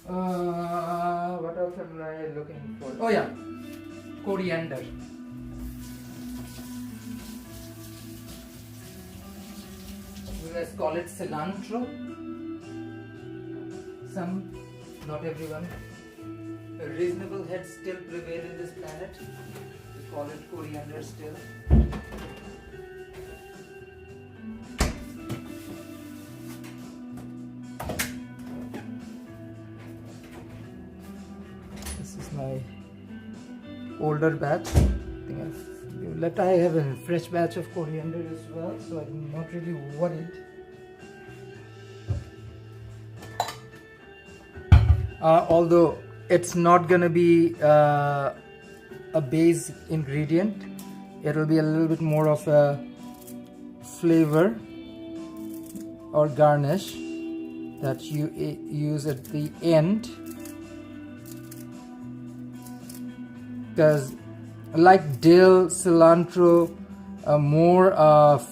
What else am I looking for? Oh yeah, coriander. Let's call it cilantro. Some, not everyone. A reasonable head still prevail in this planet. We call it coriander still. This is my older batch. I have a fresh batch of coriander as well, so I'm not really worried. Although it's not gonna be a base ingredient, it'll be a little bit more of a flavor or garnish that you use at the end, because like dill, cilantro, more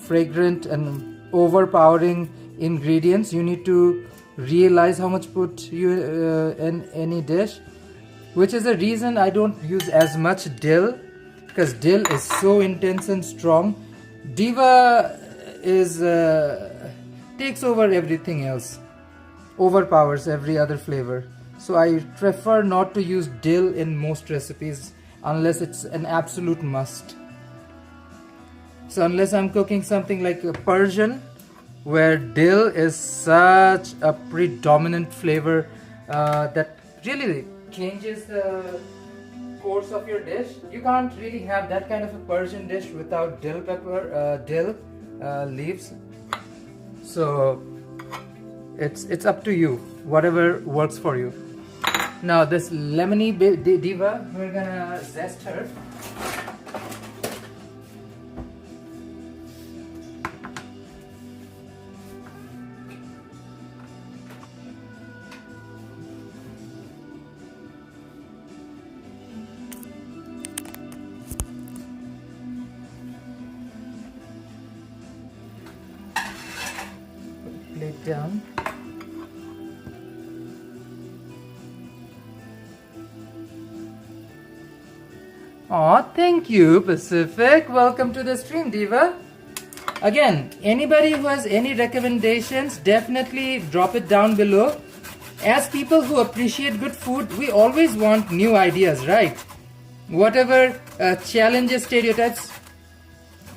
fragrant and overpowering ingredients. You need to realize how much put you in any dish, which is the reason I don't use as much dill, because dill is so intense and strong. Diva is takes over everything else, overpowers every other flavor. So I prefer not to use dill in most recipes unless it's an absolute must. So unless I'm cooking something like a Persian, where dill is such a predominant flavor that really changes the course of your dish. You can't really have that kind of a Persian dish without dill pepper, dill leaves. So it's up to you, whatever works for you. Now this lemony diva, we're gonna zest her. Plate down. Aw, thank you, Pacific. Welcome to the stream, Diva. Again, anybody who has any recommendations, definitely drop it down below. As people who appreciate good food, we always want new ideas, right? Whatever challenges stereotypes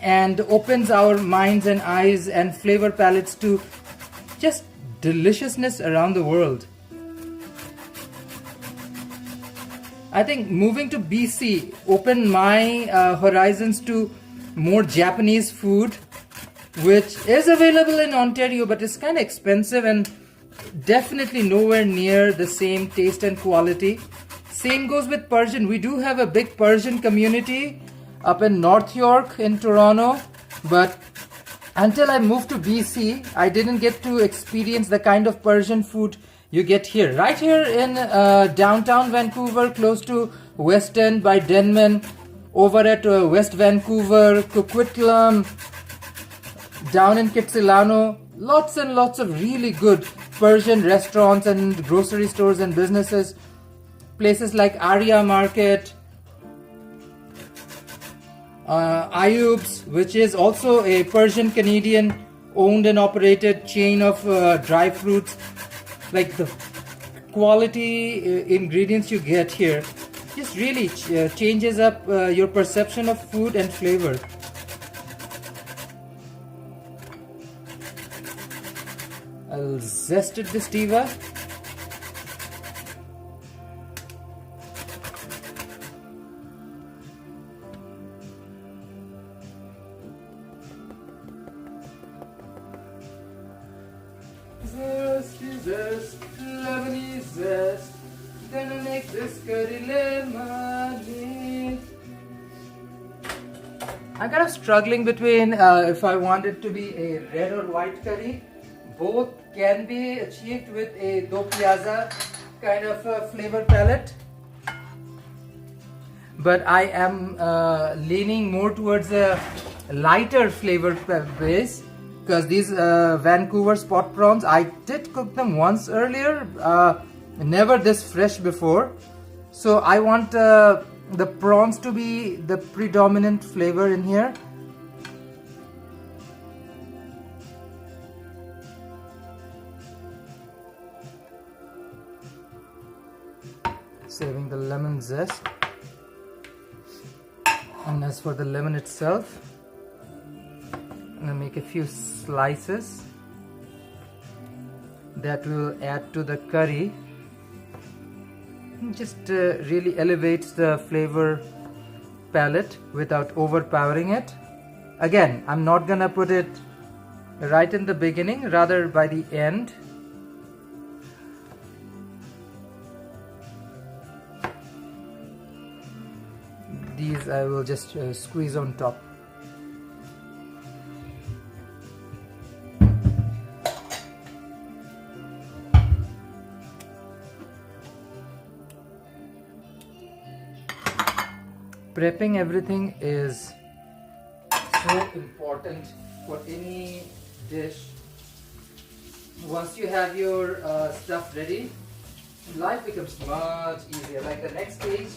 and opens our minds and eyes and flavor palettes to just deliciousness around the world. I think moving to BC opened my horizons to more Japanese food, which is available in Ontario, but it's kind of expensive and definitely nowhere near the same taste and quality. Same goes with Persian. We do have a big Persian community up in North York in Toronto, but until I moved to BC, I didn't get to experience the kind of Persian food you get here. Right here in downtown Vancouver, close to West End by Denman, over at West Vancouver, Coquitlam, down in Kitsilano, lots and lots of really good Persian restaurants and grocery stores and businesses. Places like Arya Market, Ayub's, which is also a Persian Canadian owned and operated chain of dry fruits. Like the quality ingredients you get here just really changes up your perception of food and flavor. I'll zest it this diva. Zest, lemony zest, gonna make this curry lemonade. I'm kind of struggling between if I want it to be a red or white curry. Both can be achieved with a do piazza kind of flavor palette. But I am leaning more towards a lighter flavor base. Because these Vancouver spot prawns, I did cook them once earlier, never this fresh before. So I want the prawns to be the predominant flavor in here. Saving the lemon zest. And as for the lemon itself, I'm gonna make a few slices that will add to the curry. Just really elevates the flavor palette without overpowering it. Again, I'm not gonna put it right in the beginning, rather by the end. These I will just squeeze on top. Prepping everything is so important for any dish, once you have your stuff ready, life becomes much easier. Like the next stage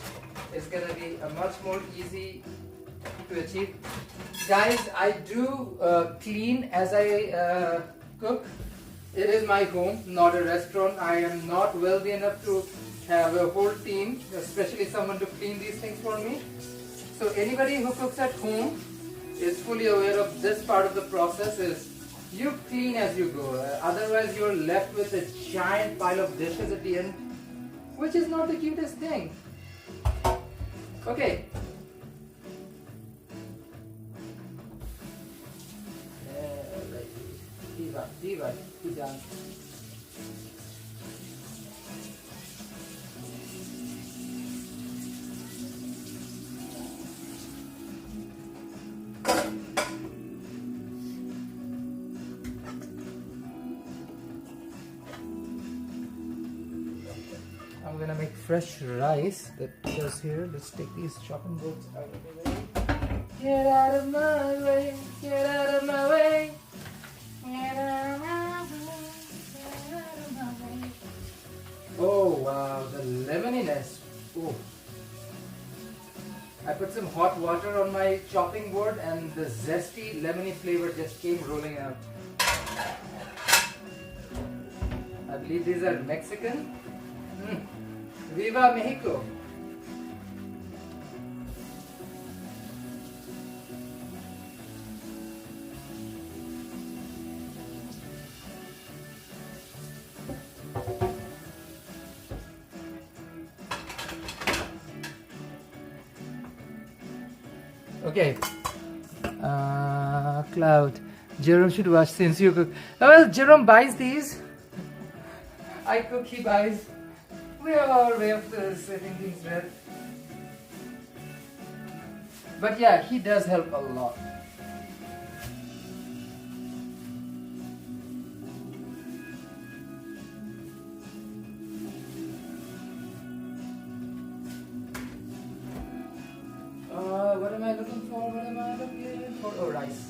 is gonna be a much more easy to achieve. Guys, I do clean as I cook. It is my home, not a restaurant. I am not wealthy enough to have a whole team, especially someone to clean these things for me. So anybody who cooks at home is fully aware of this part of the process. Is you clean as you go. Otherwise, you're left with a giant pile of dishes at the end, which is not the cutest thing. Okay. Diva, be done. I'm gonna make fresh rice that goes here. Let's take these chopping boards out of the way. Get out of my way, get out of my way. Oh wow, the lemoniness. Oh. I put some hot water on my chopping board and the zesty lemony flavor just came rolling out. I believe these are Mexican. Viva Mexico! Okay, Cloud. Jerome should watch since you cook. Well, Jerome buys these. I cook, he buys. We have our way of setting things right. But yeah, he does help a lot. What am I looking for? What am I looking for? Oh, rice.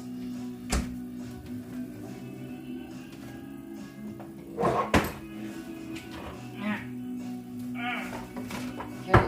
Okay.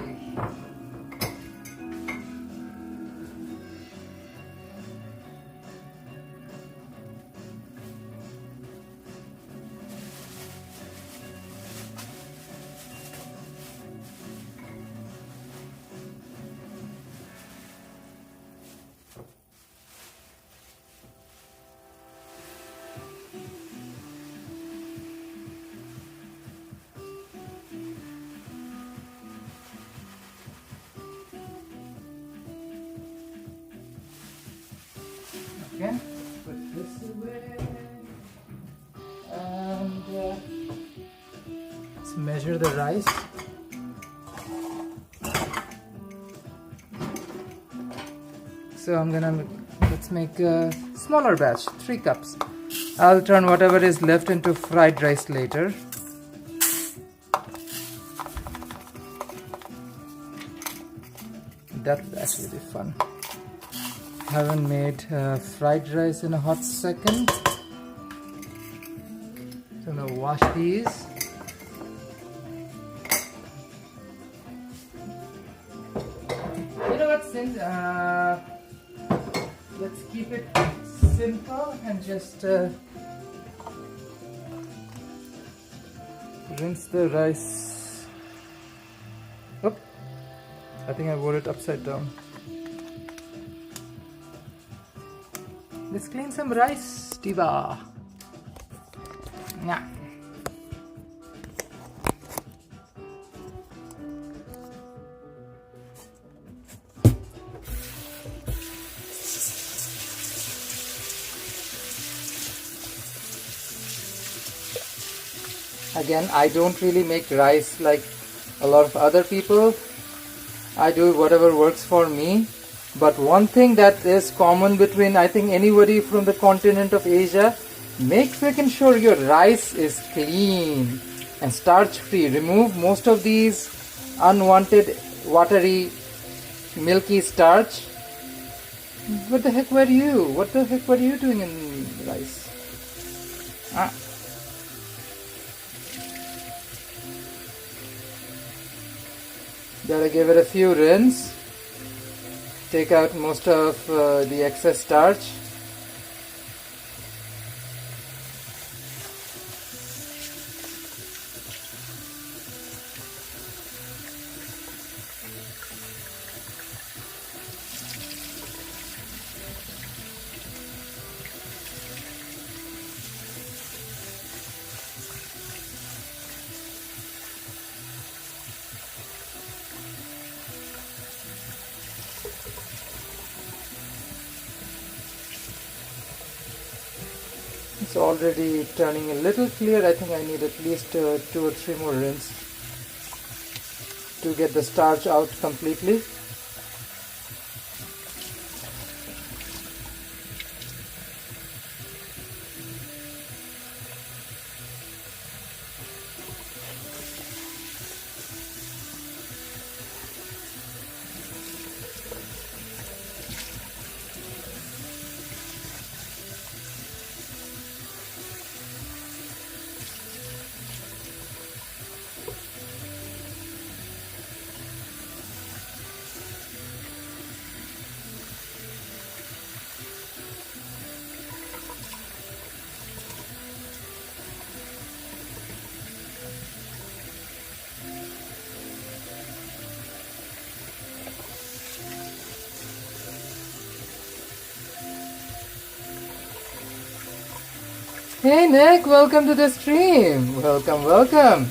Okay, put this away and let's measure the rice. So let's make a smaller batch, 3 cups. I'll turn whatever is left into fried rice later. That's actually be fun. Haven't made fried rice in a hot second. So I'm gonna wash these. You know what, since let's keep it simple and just rinse the rice. Oh, I think I wore it upside down. Let's clean some rice, Diva. Yeah. Again, I don't really make rice like a lot of other people. I do whatever works for me. But one thing that is common between, I think, anybody from the continent of Asia, make freaking sure your rice is clean and starch free. Remove most of these unwanted watery milky starch. What the heck were you? What the heck were you doing in rice? Ah. Gotta give it a few rinse. Take out most of the excess starch. It's already turning a little clear. I think I need at least 2 or 3 more rinses to get the starch out completely. Hey Nick, welcome to the stream. Welcome, welcome.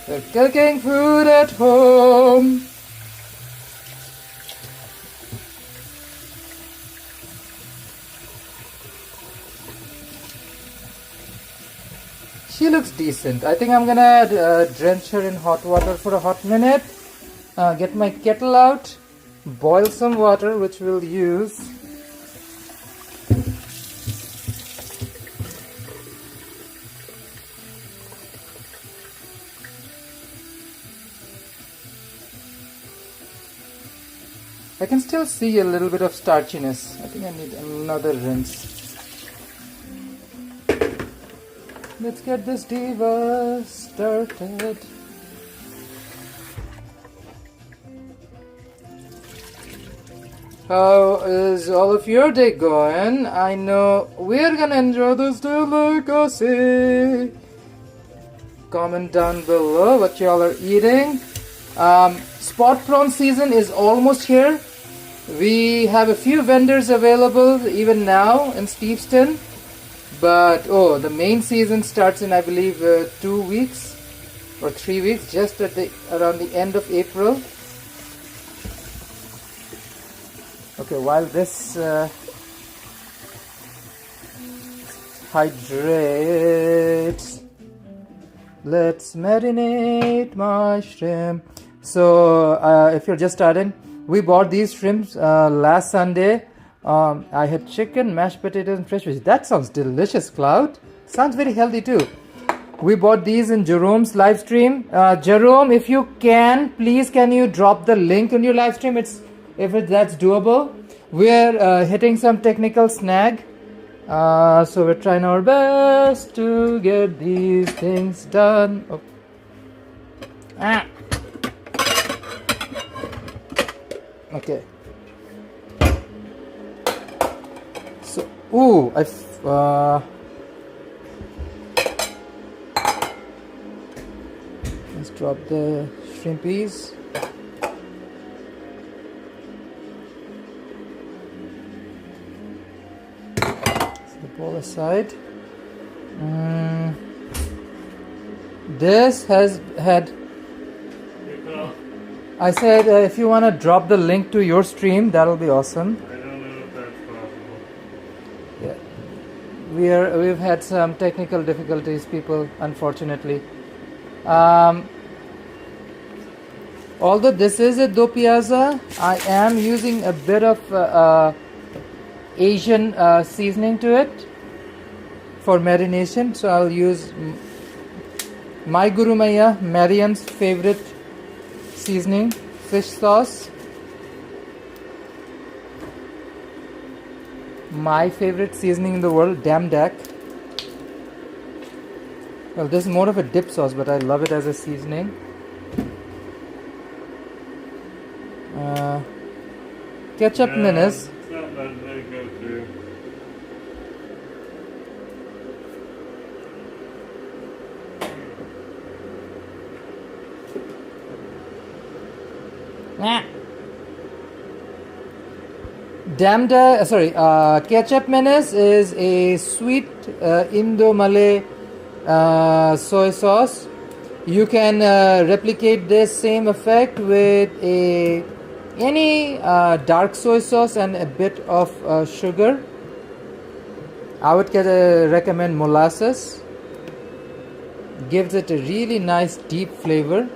We're cooking food at home. She looks decent. I think I'm gonna drench her in hot water for a hot minute. Get my kettle out, boil some water, which we'll use. I can still see a little bit of starchiness. I think I need another rinse. Let's get this diva started. How is all of your day going? I know we're gonna enjoy this delicacy. Comment down below what y'all are eating. Spot prawn season is almost here. We have a few vendors available even now in Steveston, but the main season starts in, I believe, 2 weeks or 3 weeks, just at around the end of April. Okay, while this hydrates, let's marinate my shrimp. So if you're just starting, we bought these shrimps last Sunday. I had chicken, mashed potatoes, and fresh fish. That sounds delicious, Cloud. Sounds very healthy too. We bought these in Jerome's live stream. Jerome, if you can, please can you drop the link on your live stream? That's doable. We're hitting some technical snag. So we're trying our best to get these things done. Oh. Okay. So, let's drop the shrimpies. Set the bowl aside. This has had. I said if you want to drop the link to your stream, that'll be awesome. I don't know if that's possible. Yeah, we've had some technical difficulties, people, unfortunately. Although this is a do piazza, I am using a bit of Asian seasoning to it for marination. So I'll use my Guru Maya, Marian's favorite seasoning, fish sauce. My favorite seasoning in the world, Damdak. Well, this is more of a dip sauce, but I love it as a seasoning. Ketchup mayonnaise. It's not letting it go through. Ketchup mayonnaise is a sweet Indo-Malay soy sauce. You can replicate this same effect with any dark soy sauce and a bit of sugar. I would recommend molasses. Gives it a really nice deep flavor.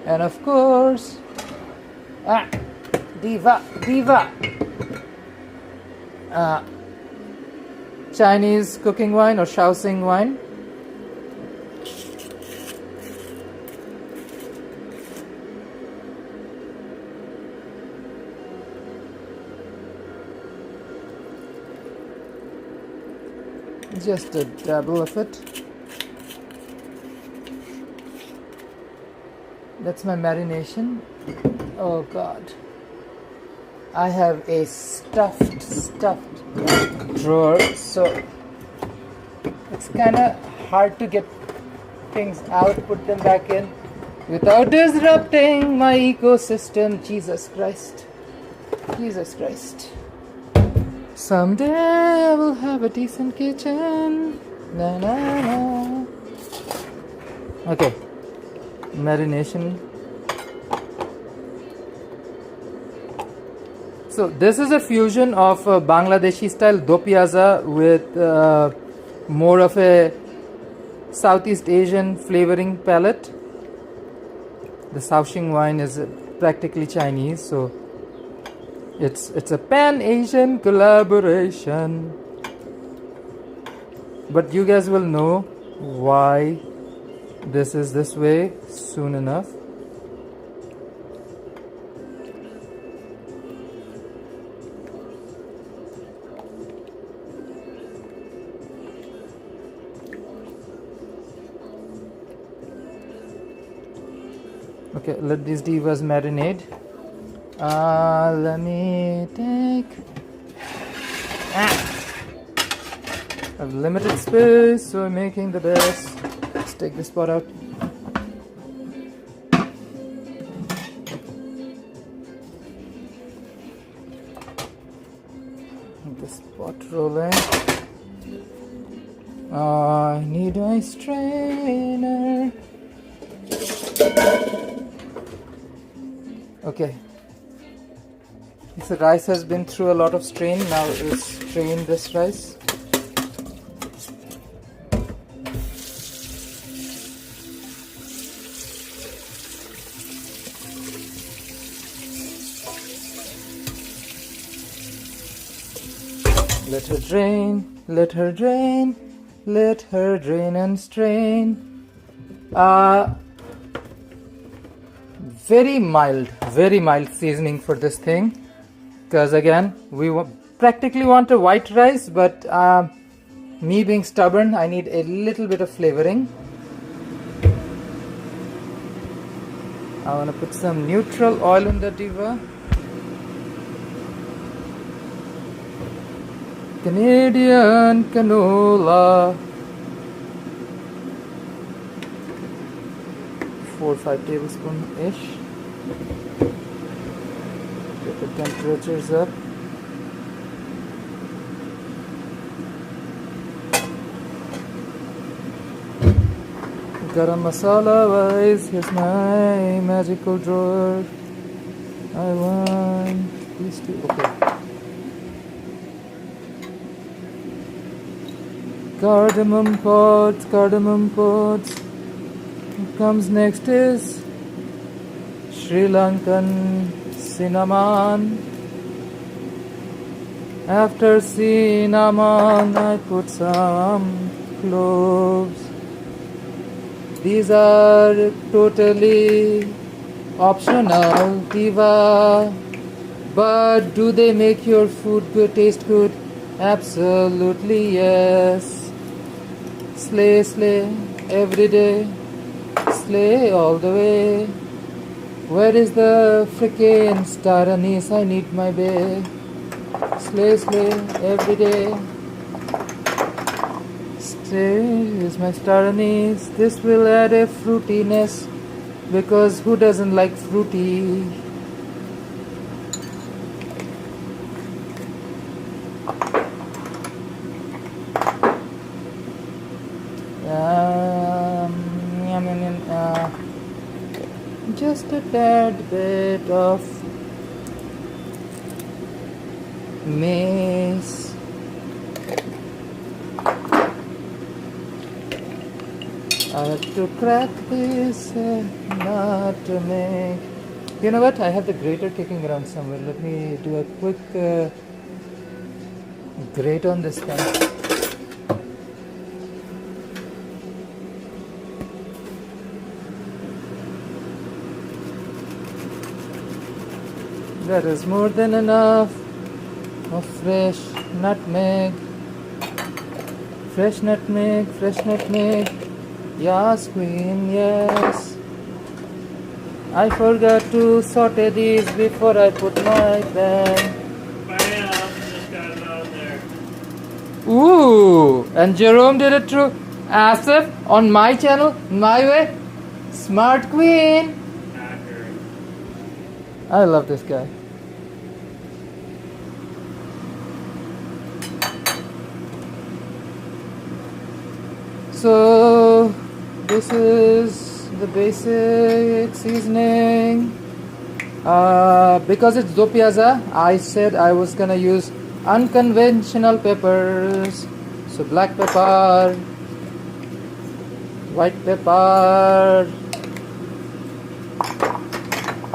And of course, diva, Chinese cooking wine or Shaoxing wine. Just a dabble of it. That's my marination. Oh God. I have a stuffed drawer, so it's kind of hard to get things out, put them back in without disrupting my ecosystem. Jesus Christ. Someday I will have a decent kitchen. Na na na. Okay. Marination. So this is a fusion of Bangladeshi style do piaza with more of a Southeast Asian flavoring palette. The Shaoxing wine is practically Chinese, so it's a pan-Asian collaboration. But you guys will know why this is this way soon enough. Okay, let these divas marinate. Let me take. I have limited space, so I'm making the best. Let's take this pot out. This pot rolling. I need a strainer. Okay. This rice has been through a lot of strain. Now we'll strain this rice. Let her drain, let her drain, let her drain and strain. Very mild seasoning for this thing. Because again, we practically want a white rice, but me being stubborn, I need a little bit of flavoring. I want to put some neutral oil in the diva. Canadian canola. 4 or 5 tablespoons-ish. Get the temperatures up. Garam masala wise, here's my magical drawer. I want these two. Okay. Cardamom pods. What comes next is Sri Lankan cinnamon. After cinnamon, I put some cloves. These are totally optional, diva. But do they make your food taste good? Absolutely yes. Slay, slay, every day. Slay all the way. Where is the frickin' star anise? I need my bae. Slay, slay, every day. Slay is my star anise. This will add a fruitiness, because who doesn't like fruity? Just a tad bit of mace. I have to crack this not to make. You know what? I have the grater kicking around somewhere. Let me do a quick grate on this thing. That is more than enough of fresh nutmeg. Fresh nutmeg, fresh nutmeg. Yes, queen, yes. I forgot to saute these before I put my pan. Bam! Just got it on there. Ooh, and Jerome did it through Asif on my channel, my way. Smart queen. Hacker. I love this guy. So this is the basic seasoning. Because it's do piazza, I said I was gonna use unconventional peppers. So black pepper, white pepper,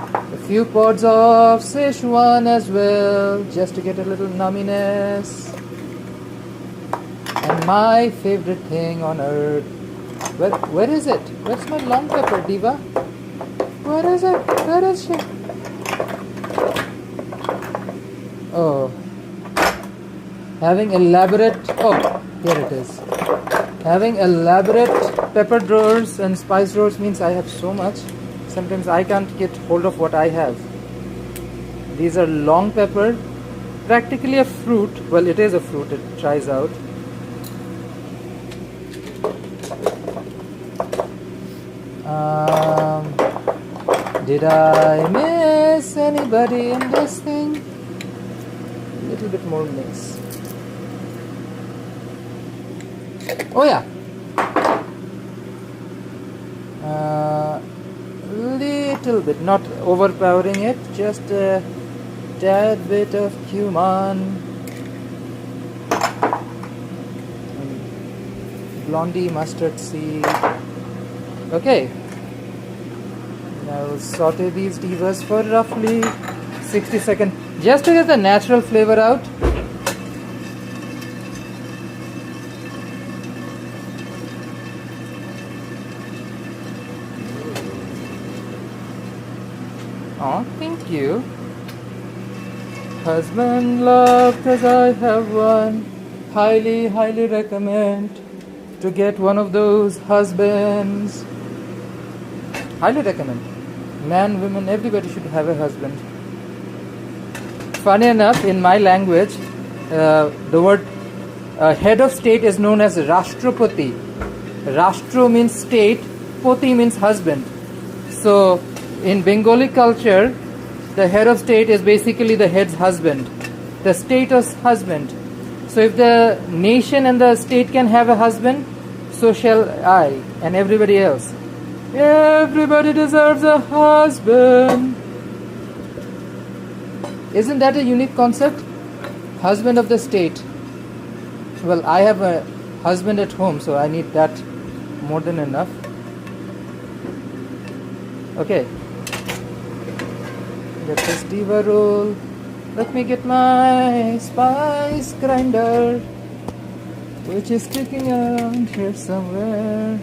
a few pods of Szechuan as well, just to get a little numminess. And my favorite thing on earth. Where is it? Where's my long pepper, Diva? Where is it? Where is she? Oh. Having elaborate... Oh, here it is. Having elaborate pepper drawers and spice drawers means I have so much. Sometimes I can't get hold of what I have. These are long pepper. Practically a fruit. Well, it is a fruit. It tries out. Did I miss anybody in this thing? A little bit more mix. Oh yeah. Little bit, not overpowering it, just a tad bit of cumin. Blondie mustard seed. Okay. Now we'll saute these divas for roughly 60 seconds, just to get the natural flavor out. Oh, thank you. Husband love, cause I have one. Highly, highly recommend to get one of those husbands. Highly recommend. Man, women, everybody should have a husband. Funny enough, in my language, the word head of state is known as Rashtrapati. Rashtra means state, Pati means husband. So, in Bengali culture, the head of state is basically the head's husband. The state's husband. So if the nation and the state can have a husband, so shall I and everybody else. Everybody deserves a husband. Isn't that a unique concept? Husband of the state. Well, I have a husband at home, so I need that more than enough. Okay. Let this diva roll. Let me get my spice grinder, which is sticking around here somewhere.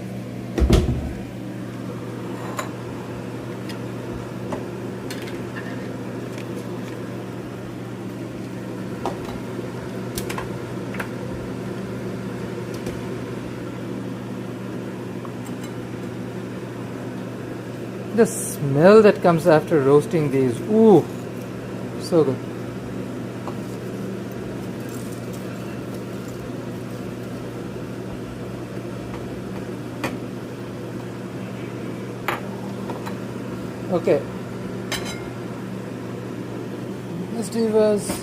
The smell that comes after roasting these. Ooh, so good. Okay. Let's do this.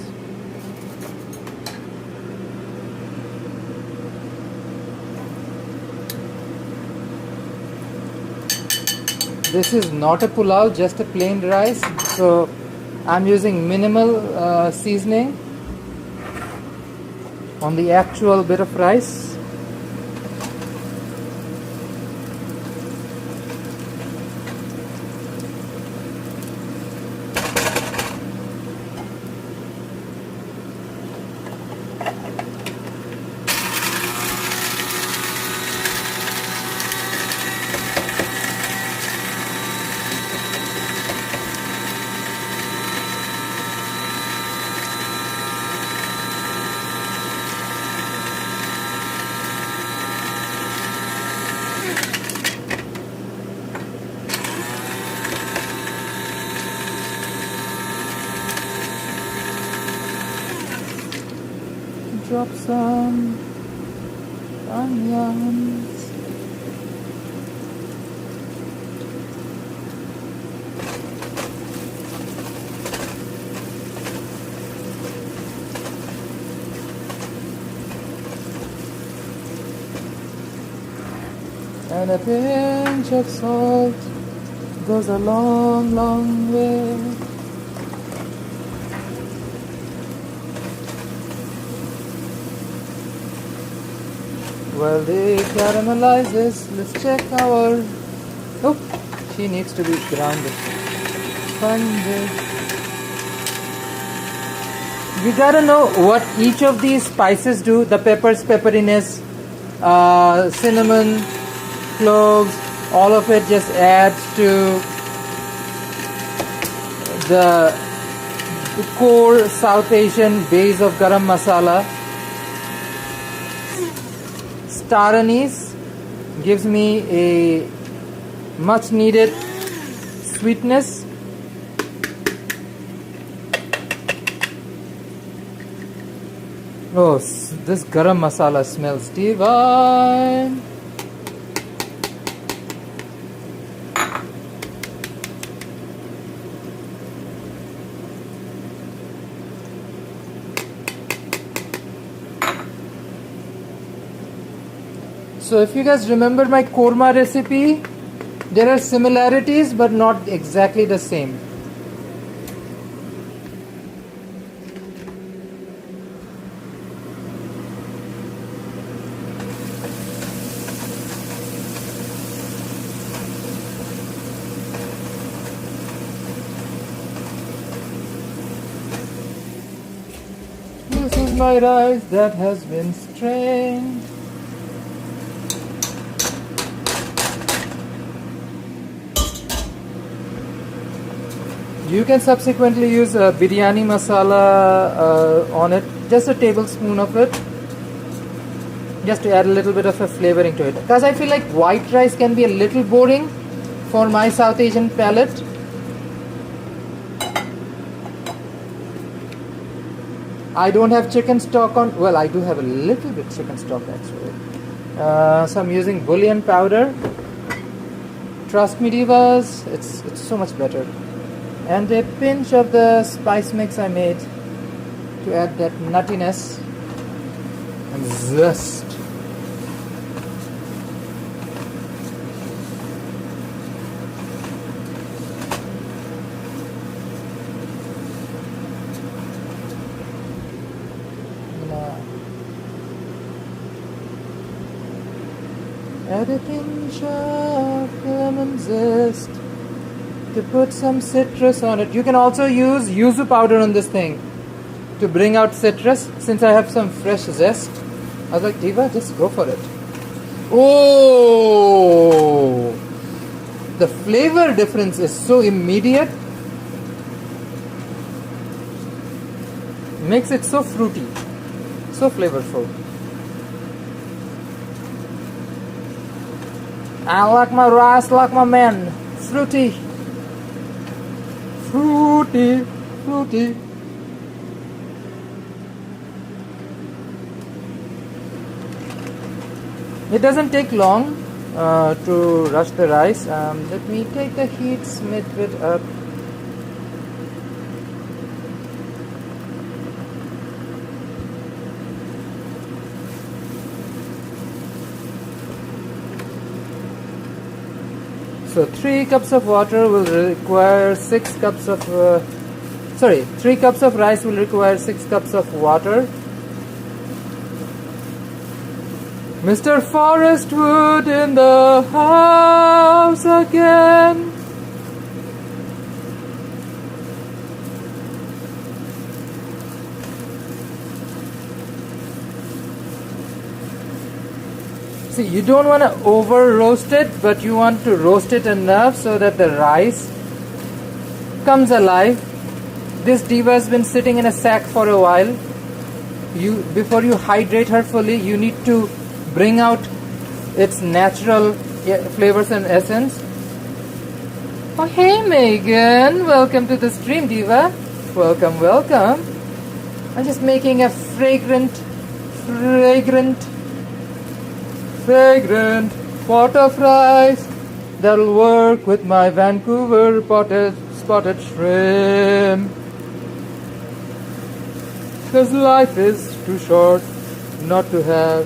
This is not a pulao, just a plain rice. So I'm using minimal seasoning on the actual bit of rice. Drop some onions. And a pinch of salt goes a long, long way. While they caramelizes, let's check our... Oh, she needs to be grounded. Funded. We gotta know what each of these spices do. The peppers, pepperiness, cinnamon, cloves, all of it just adds to the core South Asian base of garam masala. Star anise gives me a much needed sweetness. Oh, this garam masala smells divine. So if you guys remember my korma recipe, there are similarities but not exactly the same. This is my rice that has been strained. You can subsequently use biryani masala on it, just a tablespoon of it, just to add a little bit of a flavoring to it. Because I feel like white rice can be a little boring for my South Asian palate. I don't have chicken stock on, well, I do have a little bit chicken stock actually. So I'm using bouillon powder. Trust me divas, it's so much better. And a pinch of the spice mix I made to add that nuttiness and zest. Add a pinch of lemon zest to put some citrus on it. You can also use yuzu powder on this thing to bring out citrus. Since I have some fresh zest, I was like, Diva, just go for it. Oh, the flavor difference is so immediate. Makes it so fruity, so flavorful. I like my rice like my man. Fruity. Fruity. Fruity. It doesn't take long to rush the rice. Let me take the heat smidge bit up. So 3 cups of water will require 6 cups of 3 cups of rice will require 6 cups of water. Mr. Forestwood in the house again. See, you don't want to over roast it, but you want to roast it enough so that the rice comes alive. This diva has been sitting in a sack for a while. Before you hydrate her fully, you need to bring out its natural flavors and essence. Oh, hey Megan, welcome to the stream, diva. Welcome, welcome. I'm just making a fragrant pot of rice that'll work with my Vancouver spotted shrimp. 'Cause life is too short not to have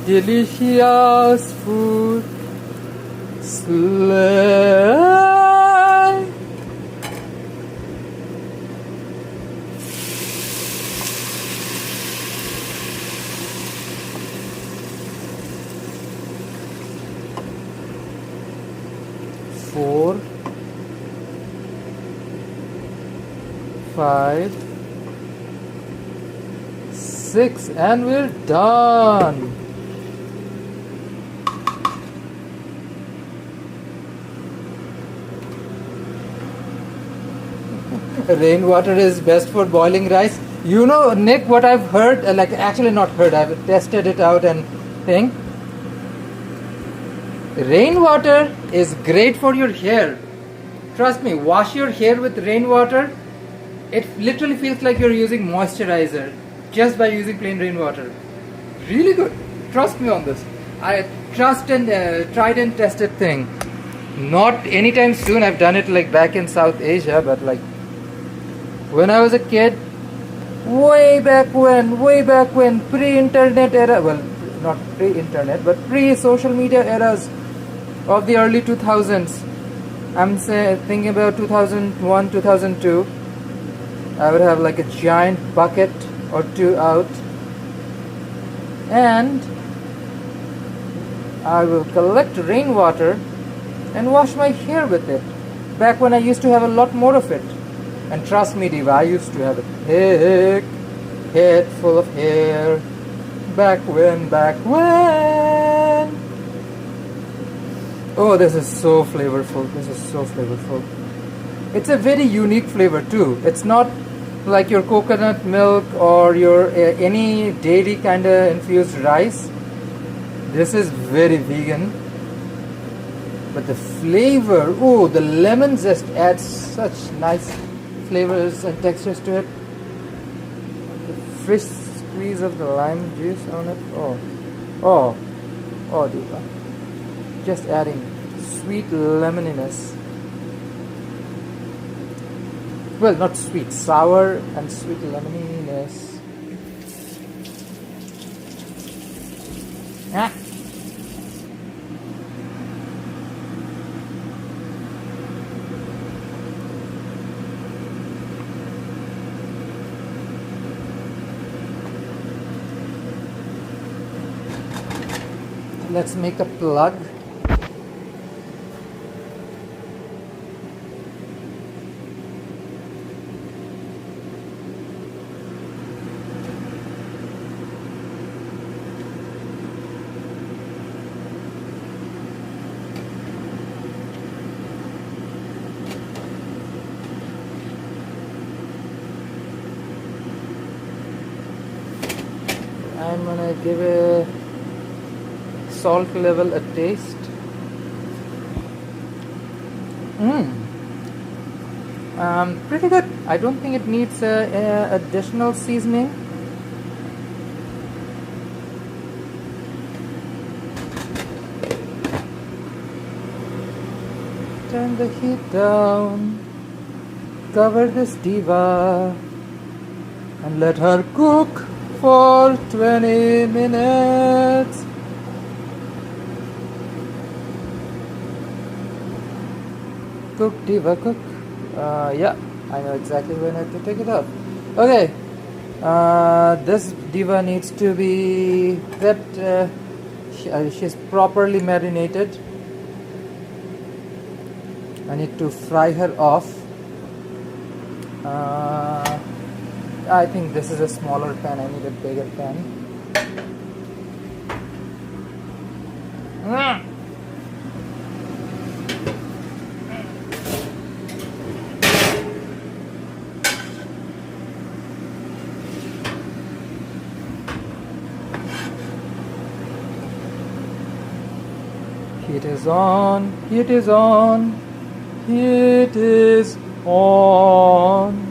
delicious food. Slay. Four, 5, 6, and we're done. Rainwater is best for boiling rice. You know, Nick, what I've heard, actually not heard, I've tested it out and thing. Rainwater is great for your hair. Trust me, wash your hair with rainwater. It literally feels like you're using moisturizer just by using plain rainwater. Really good. Trust me on this. I trust and tried and tested thing. Not anytime soon. I've done it like back in South Asia, but like when I was a kid, way back when, pre-internet era, well, not pre-internet, but pre-social media eras of the early 2000s. I'm thinking about 2001, 2002. I would have like a giant bucket or two out, and I will collect rainwater and wash my hair with it. Back when I used to have a lot more of it. And trust me, diva, I used to have a thick head full of hair. Back when. Oh, this is so flavorful. It's a very unique flavor too. It's not like your coconut milk or your any dairy kind of infused rice. This is very vegan. But the flavor, oh, the lemon zest adds such nice flavors and textures to it. The fresh squeeze of the lime juice on it. Oh, diva. Just adding sweet lemoniness. Well, not sweet, sour and sweet lemoniness. Ah. Let's make a plug. I'm gonna give a salt level a taste. Pretty good. I don't think it needs additional seasoning. Turn the heat down. Cover this diva and let her cook for 20 minutes. Cook, diva, cook. Yeah, I know exactly when I have to take it off. Okay, this diva needs to be kept. She's properly marinated. I need to fry her off. I think this is a smaller pan. I need a bigger pan. Heat is on. Heat is on. Heat is on.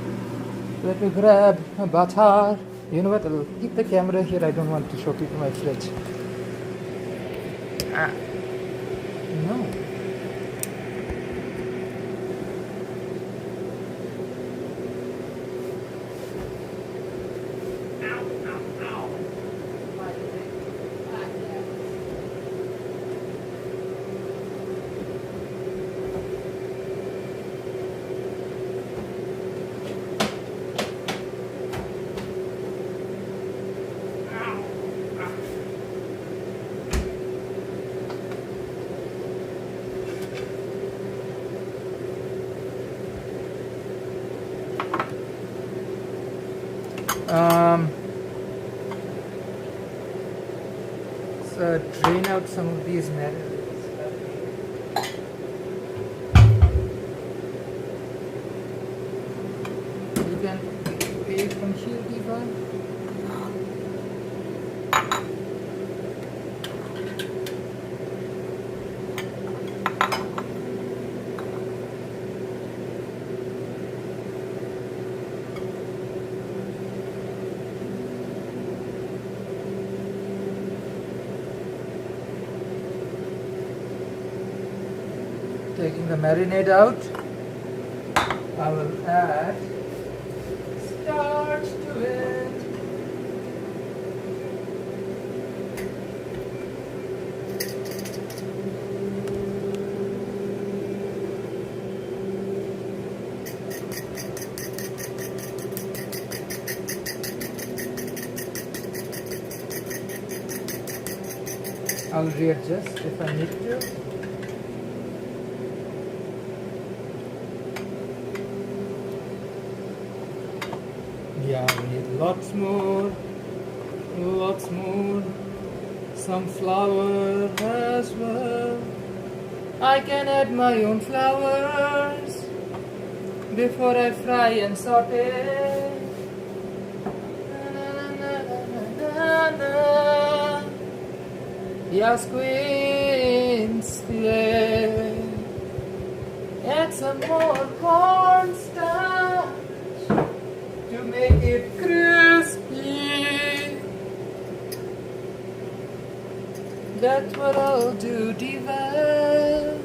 Let me grab a butter. You know what? I'll keep the camera here. I don't want to show people my fridge. No. So drain out some of these marinades. You can pay from here, Diva. Taking the marinade out, I will add starch to it. I'll readjust if I need to. Yeah, we need lots more, some flour as well. I can add my own flours before I fry and saute. Yes, queen, add some more cornstarch to make it crispy. That's what I'll do, Diva,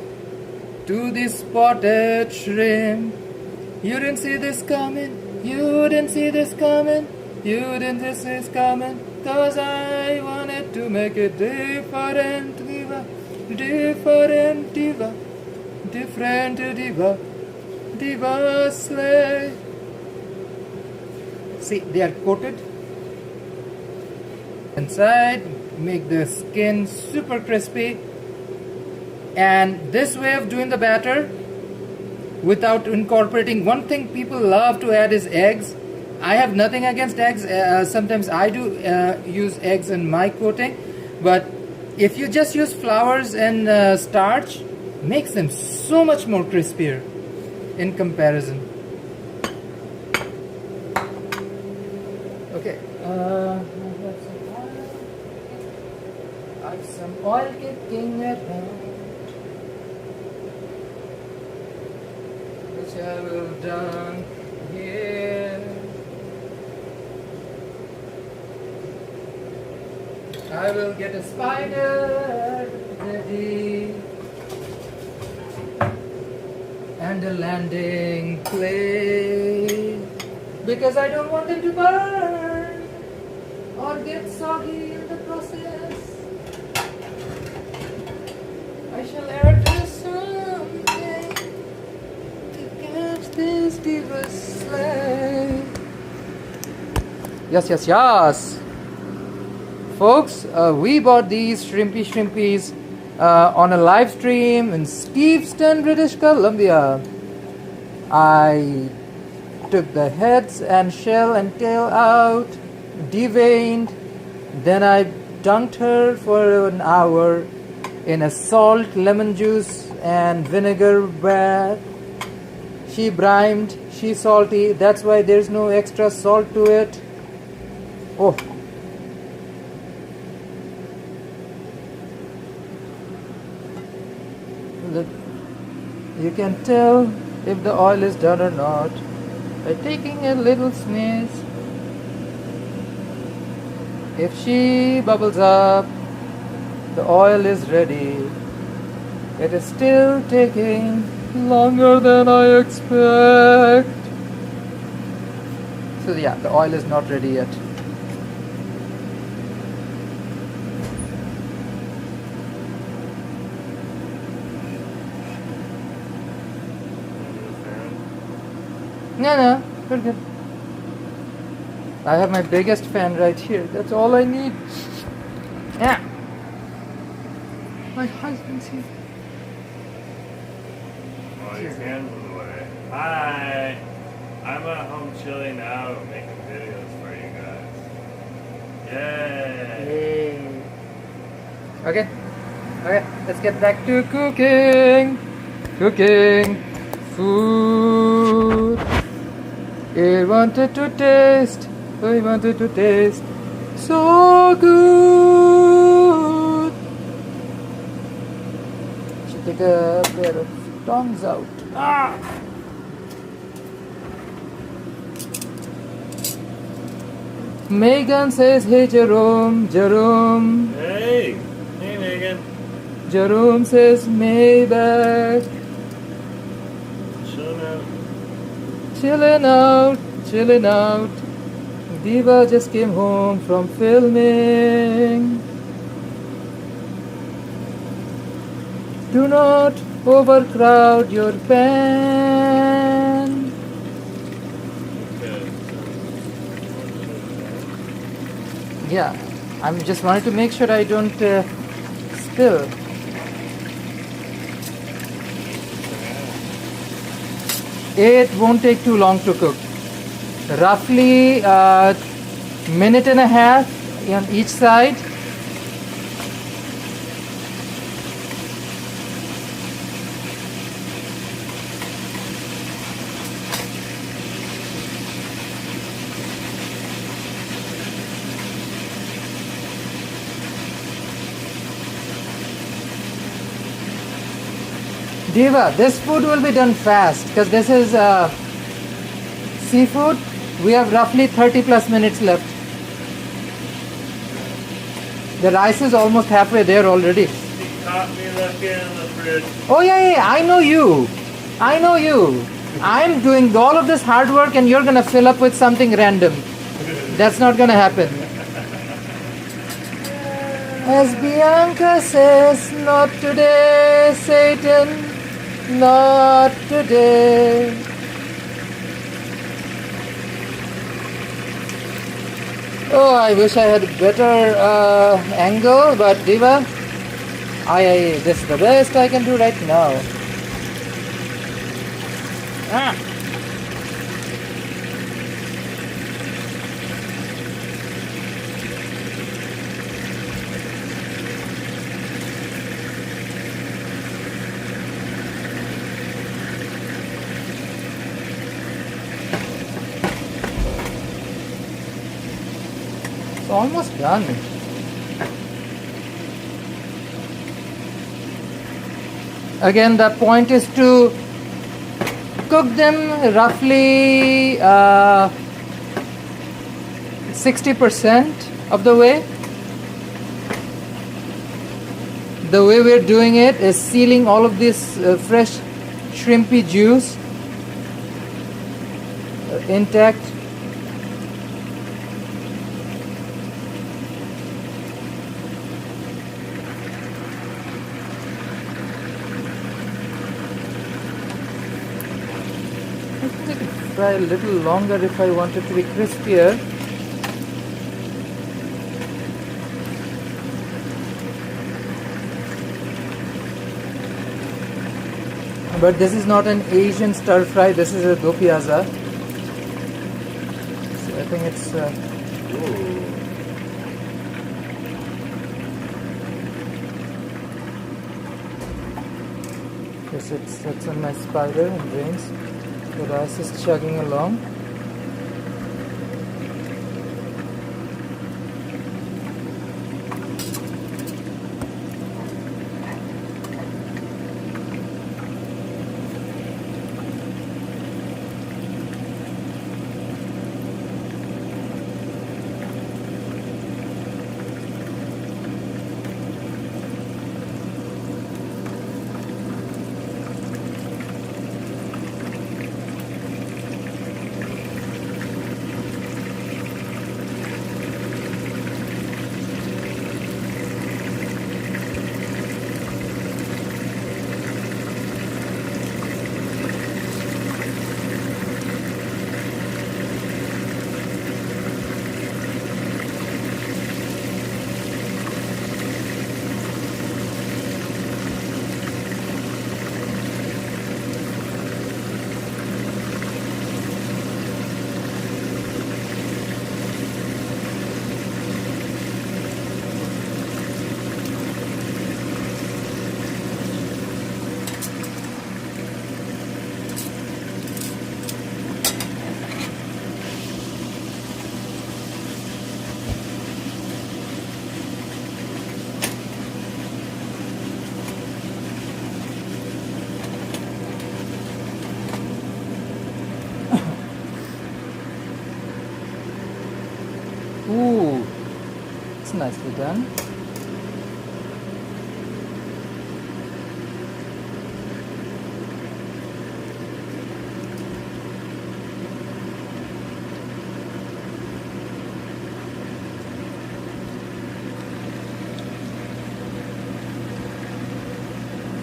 to this spotted shrimp. You didn't see this coming. You didn't see this coming. You didn't see this coming. 'Cause I wanted to make it different, Diva. Different, Diva. Different, Diva. Diva slay. See, they are coated inside, make the skin super crispy. And this way of doing the batter without incorporating, one thing people love to add is eggs. I have nothing against eggs. Sometimes I do use eggs in my coating, but if you just use flours and starch, makes them so much more crispier in comparison. Okay, I have some oil kicking around. which I will dunk here. I will get a spider ready and a landing plate because I don't want them to burn or get soggy in the process. I shall add something to catch this diva sleigh. Yes. Folks, we bought these shrimpies on a live stream in Steveston, British Columbia. I took the heads and shell and tail out, deveined, then I dunked her for an hour in a salt, lemon juice and vinegar bath. She brined, she salty, that's why there's no extra salt to it. Oh. You can tell if the oil is done or not by taking a little sneeze. If she bubbles up, the oil is ready. It is still taking longer than I expect. So yeah, the oil is not ready yet. No, we're good. I have my biggest fan right here. That's all I need. Yeah. My husband's here. Oh, your hands in the way. Hi. I'm at home chilling out, making videos for you guys. Yay. Yay. Okay, let's get back to cooking. Food. We wanted to taste so good. Should take a pair of tongs out. Megan says, hey Jerome. Hey Megan. Jerome says, Maybach. Chilling out. Diva just came home from filming. Do not overcrowd your pan. Yeah, I just wanted to make sure I don't spill. It won't take too long to cook. Roughly minute and a half on each side. Diva, this food will be done fast because this is seafood. We have roughly 30 plus minutes left. The rice is almost halfway there already. He caught me looking in the fridge. Oh yeah, I know you. I'm doing all of this hard work and you're gonna fill up with something random. That's not gonna happen. As Bianca says, not today, Satan. Not today. Oh, I wish I had a better angle, but Diva, this is the best I can do right now. Almost done. Again, the point is to cook them roughly 60% of the way. The way we're doing it is sealing all of this fresh shrimpy juice intact. I think I could fry a little longer if I want it to be crispier. But this is not an Asian stir fry, this is a do piazza. So I think it's yes, it sits on my spider and drains. The rice is chugging along. Ooh, it's nicely done.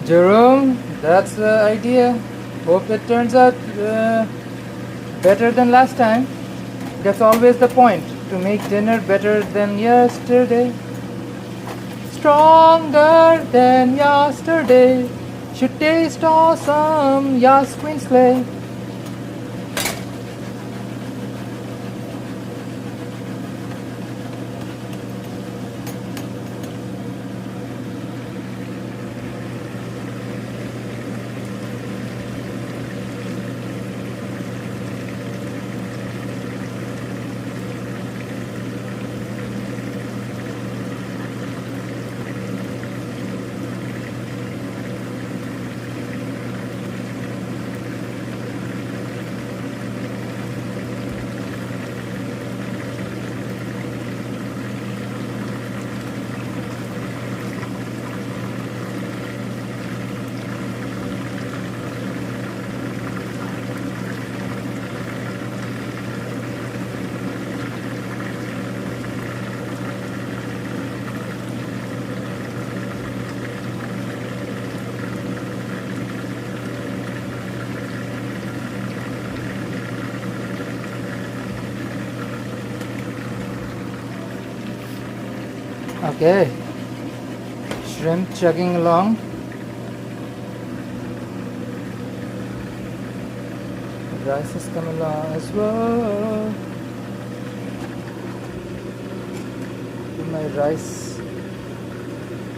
Jerome, that's the idea. Hope it turns out better than last time. That's always the point, to make dinner better than yesterday. Stronger than yesterday. Should taste awesome, yes, Queen Slay. Okay, shrimp chugging along. The rice is coming along as well. Give my rice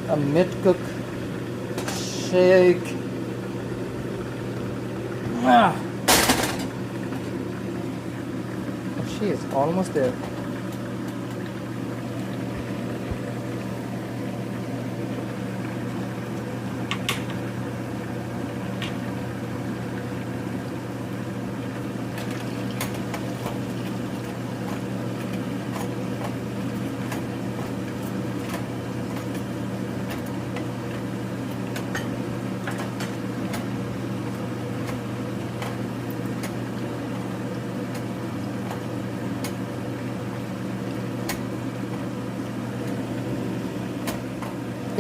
a mid-cook shake. Oh, she is almost there.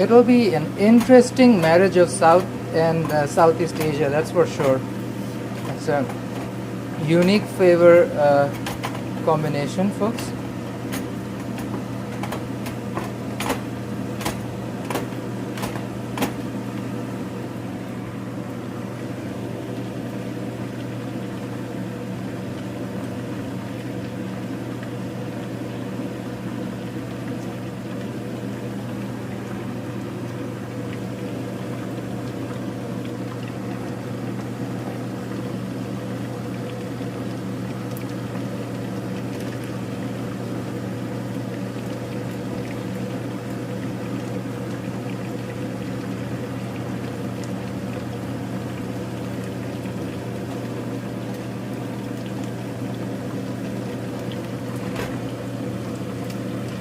It'll be an interesting marriage of South and Southeast Asia, that's for sure. It's a unique flavor combination, folks.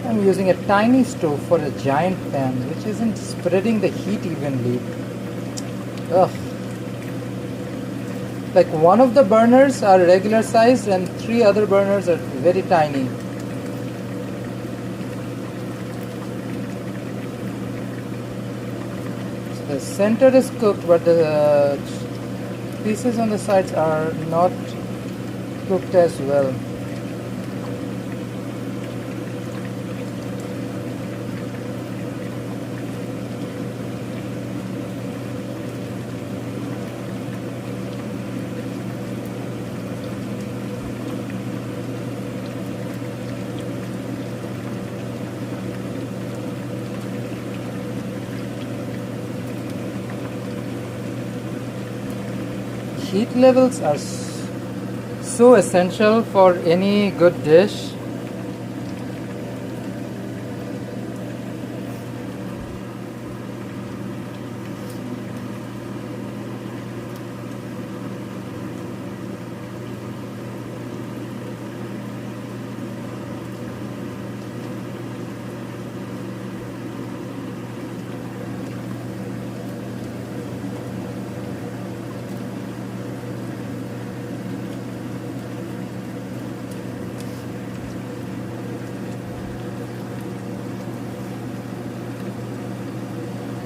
I'm using a tiny stove for a giant pan, which isn't spreading the heat evenly. Ugh. Like one of the burners are regular sized and 3 other burners are very tiny. So the center is cooked, but the pieces on the sides are not cooked as well. Heat levels are so essential for any good dish.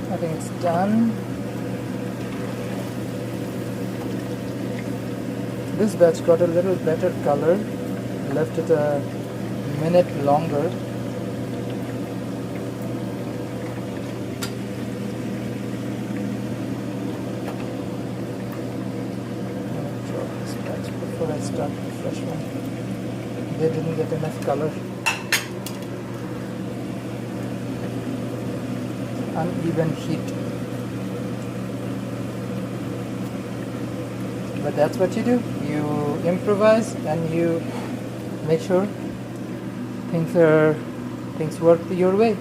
I think it's done. This batch got a little better color. Left it a minute longer. I'm gonna drop this batch before I start the fresh one. They didn't get enough color. Uneven heat, but that's what you do. You improvise and you make sure things work your way.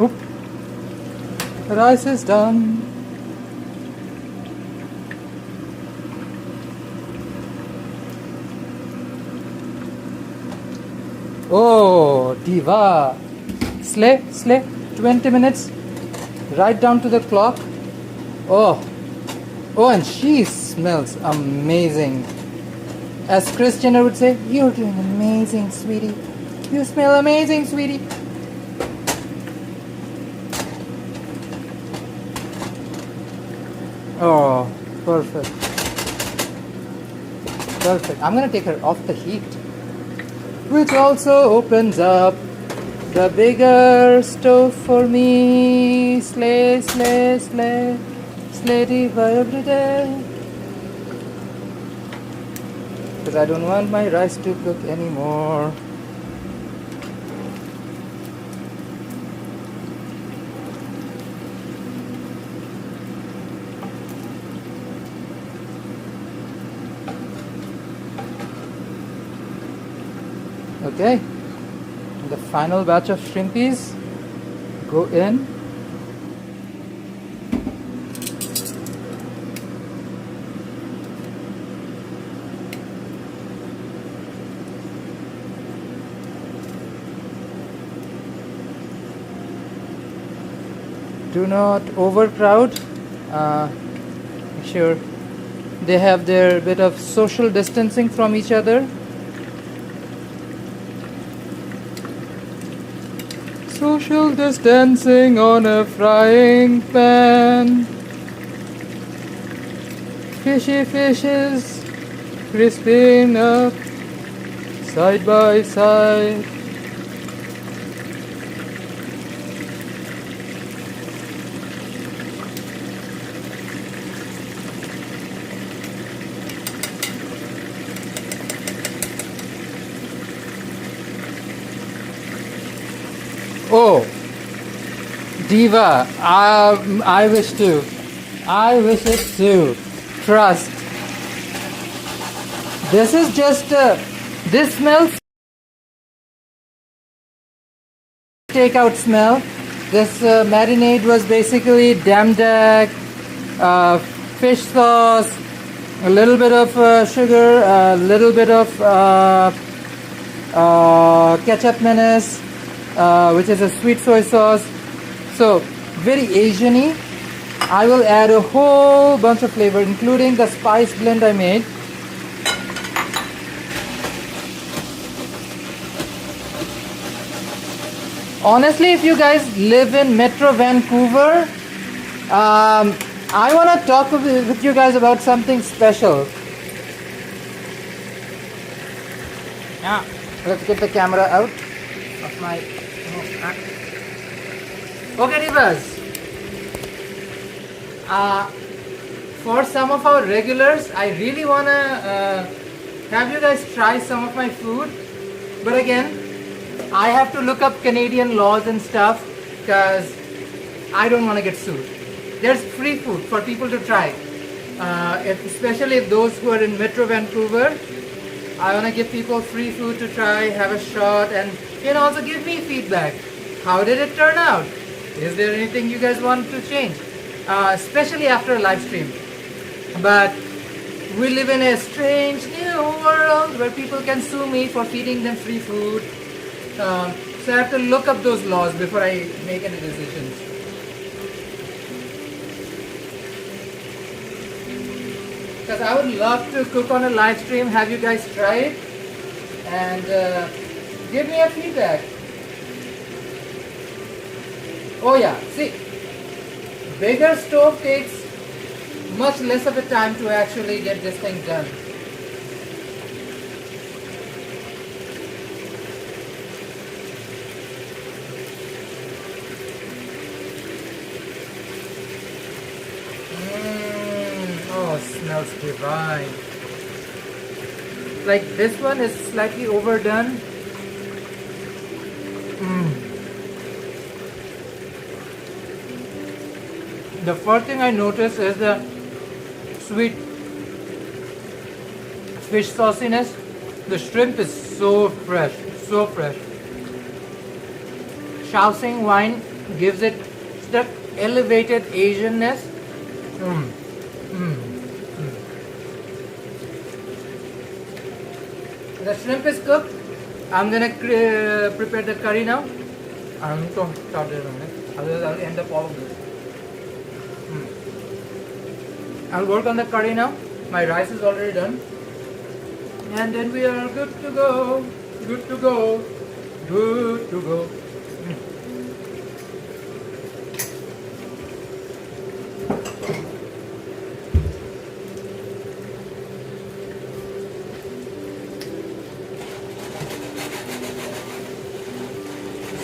Oop. The rice is done. Oh, diva. Slay. 20 minutes. Right down to the clock. Oh, and she smells amazing. As Chris Jenner would say, you're doing amazing, sweetie. You smell amazing, sweetie. Oh, perfect. Perfect. I'm gonna take her off the heat, which also opens up the bigger stove for me. Slay, slay, slay, slay diva every day. Because I don't want my rice to cook anymore. Okay, the final batch of shrimpies go in. Do not overcrowd. Make sure they have their bit of social distancing from each other. Social distancing on a frying pan. Fishy fishes crisping up side by side. Oh, Diva, I wish to. I wish it too. Trust. This is just, this smells takeout smell. This marinade was basically damdak, fish sauce, a little bit of sugar, a little bit of ketchup mayonnaise, which is a sweet soy sauce. So very Asian-y. I will add a whole bunch of flavor, including the spice blend I made. Honestly, if you guys live in Metro Vancouver, I want to talk with you guys about something special. Yeah, let's get the camera out of my... Okay, Divas. For some of our regulars, I really want to have you guys try some of my food. But again, I have to look up Canadian laws and stuff because I don't want to get sued. There's free food for people to try. Especially those who are in Metro Vancouver. I want to give people free food to try, have a shot, and also give me feedback. How did it turn out? Is there anything you guys want to change? Especially after a live stream. But we live in a strange new world where people can sue me for feeding them free food. So I have to look up those laws before I make any decisions. Because I would love to cook on a live stream, have you guys try it, and give me a feedback. Oh yeah, see, bigger stove takes much less of a time to actually get this thing done. Oh, smells divine. Like this one is slightly overdone. The first thing I notice is the sweet fish sauciness. The shrimp is so fresh, so fresh. Shaoxing wine gives it that elevated Asianness. The shrimp is cooked. I'm gonna prepare the curry now. I'm going to start it on it. Otherwise, I'll end up all of this. I'll work on the curry now. My rice is already done. And then we are good to go. Good to go. Good to go.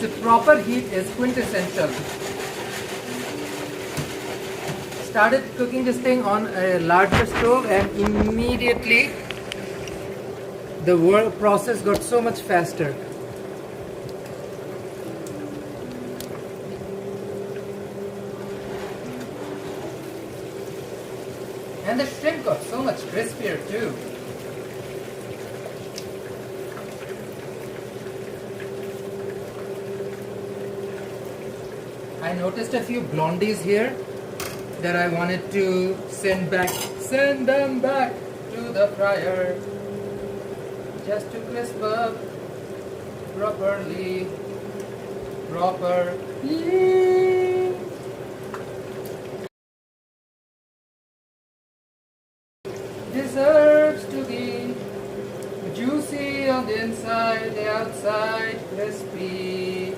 The proper heat is quintessential. Started cooking this thing on a larger stove and immediately the work process got so much faster. And the shrimp got so much crispier too. I noticed a few blondies here that I wanted to send them back to the fryer just to crisp up properly. Deserves to be juicy on the inside, the outside crispy.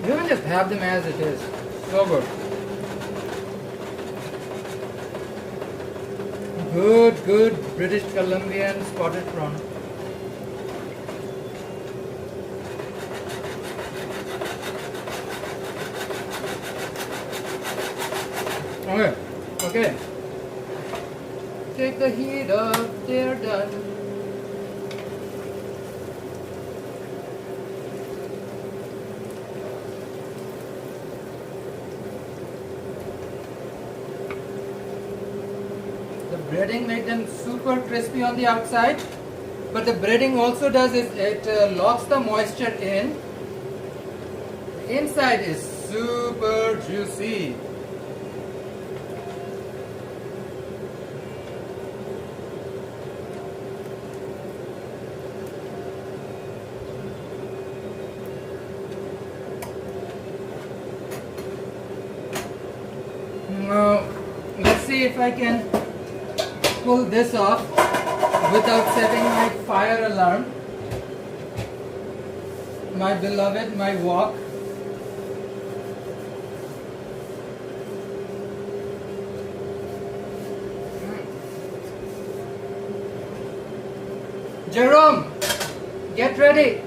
You can just have them as it is. So good. Good British Columbian spotted prawn. Okay. Take the heat off, they're done. Breading makes them super crispy on the outside, but the breading also does is it locks the moisture in. The inside is super juicy. Now, let's see if I can pull this off without setting my fire alarm. My beloved, my wok. Jerome, get ready.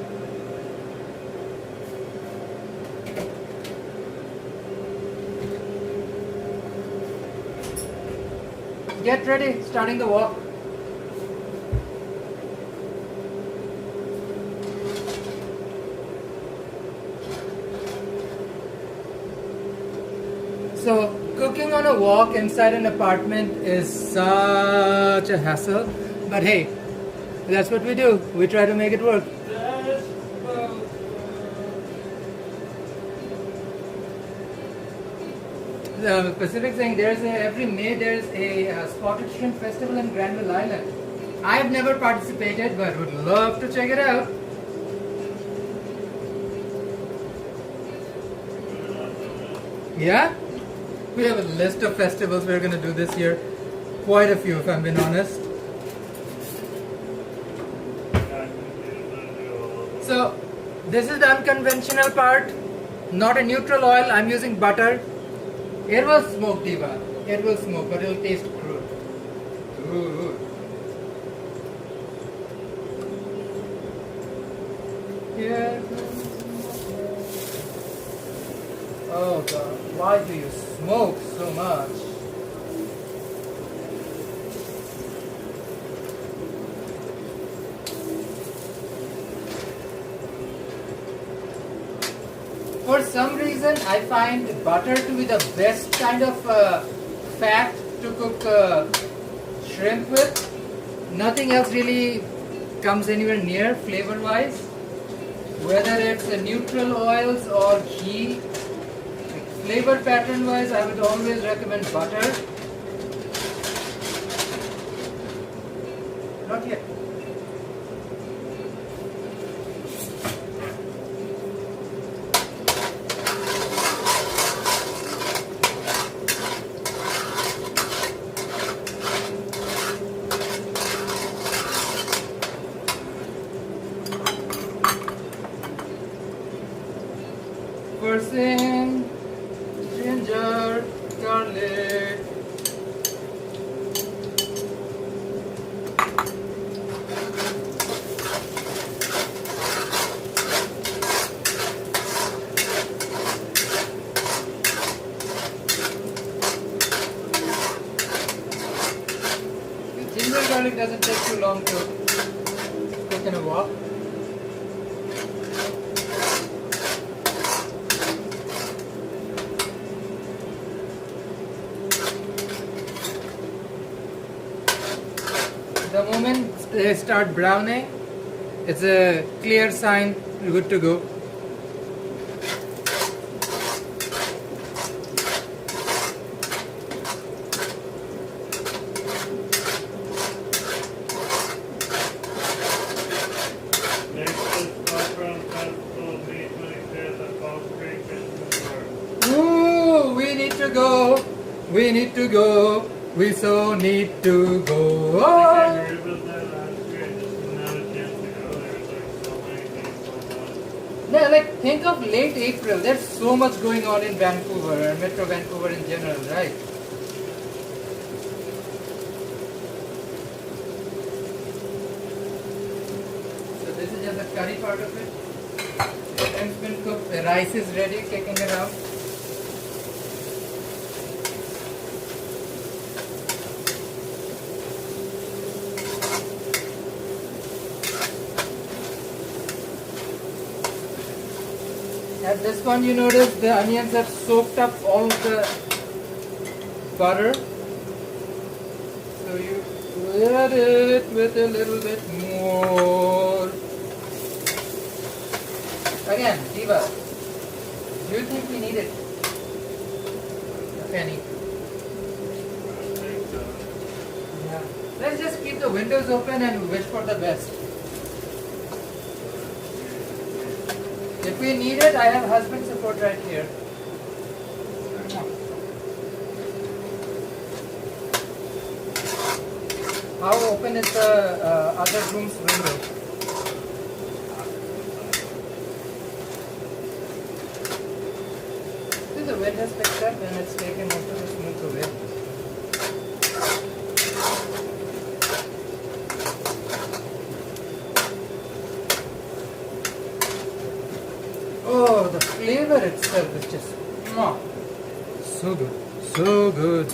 Get ready, starting the wok. So, cooking on a wok inside an apartment is such a hassle, but hey, that's what we do. We try to make it work. The Pacific saying every May there's a spotted shrimp festival in Granville Island. I've never participated, but would love to check it out. Yeah? We have a list of festivals we're going to do this year. Quite a few, if I'm being honest. So, this is the unconventional part. Not a neutral oil, I'm using butter. It will smoke, Diva. It will smoke, but it will taste crude. Ooh. Yeah. Oh God, why do you smoke so much? For some reason, I find butter to be the best kind of fat to cook shrimp with. Nothing else really comes anywhere near flavor-wise. Whether it's neutral oils or ghee, like flavor pattern wise, I would always recommend butter. Not yet. First thing, ginger, garlic. Ginger garlic doesn't take too long to cook in a wok. The moment they start browning, it's a clear sign you're good to go. Ooh, we need to go. We need to go. We so need to go. Yeah, like think of late April. There's so much going on in Vancouver and Metro Vancouver in general, right? So this is just the curry part of it. It's been cooked. The rice is ready, kicking it out. At this one, you notice the onions have soaked up all the butter. So you let it with a little bit more. Again, Diva, do you think we need it? A penny. Yeah. Let's just keep the windows open and wish for the best. If we need it, I have husband support right here. How open is the other room's window? See, the wind has picked up and it's taken most of the smoke away. Oh, the flavor itself is just so good, so good.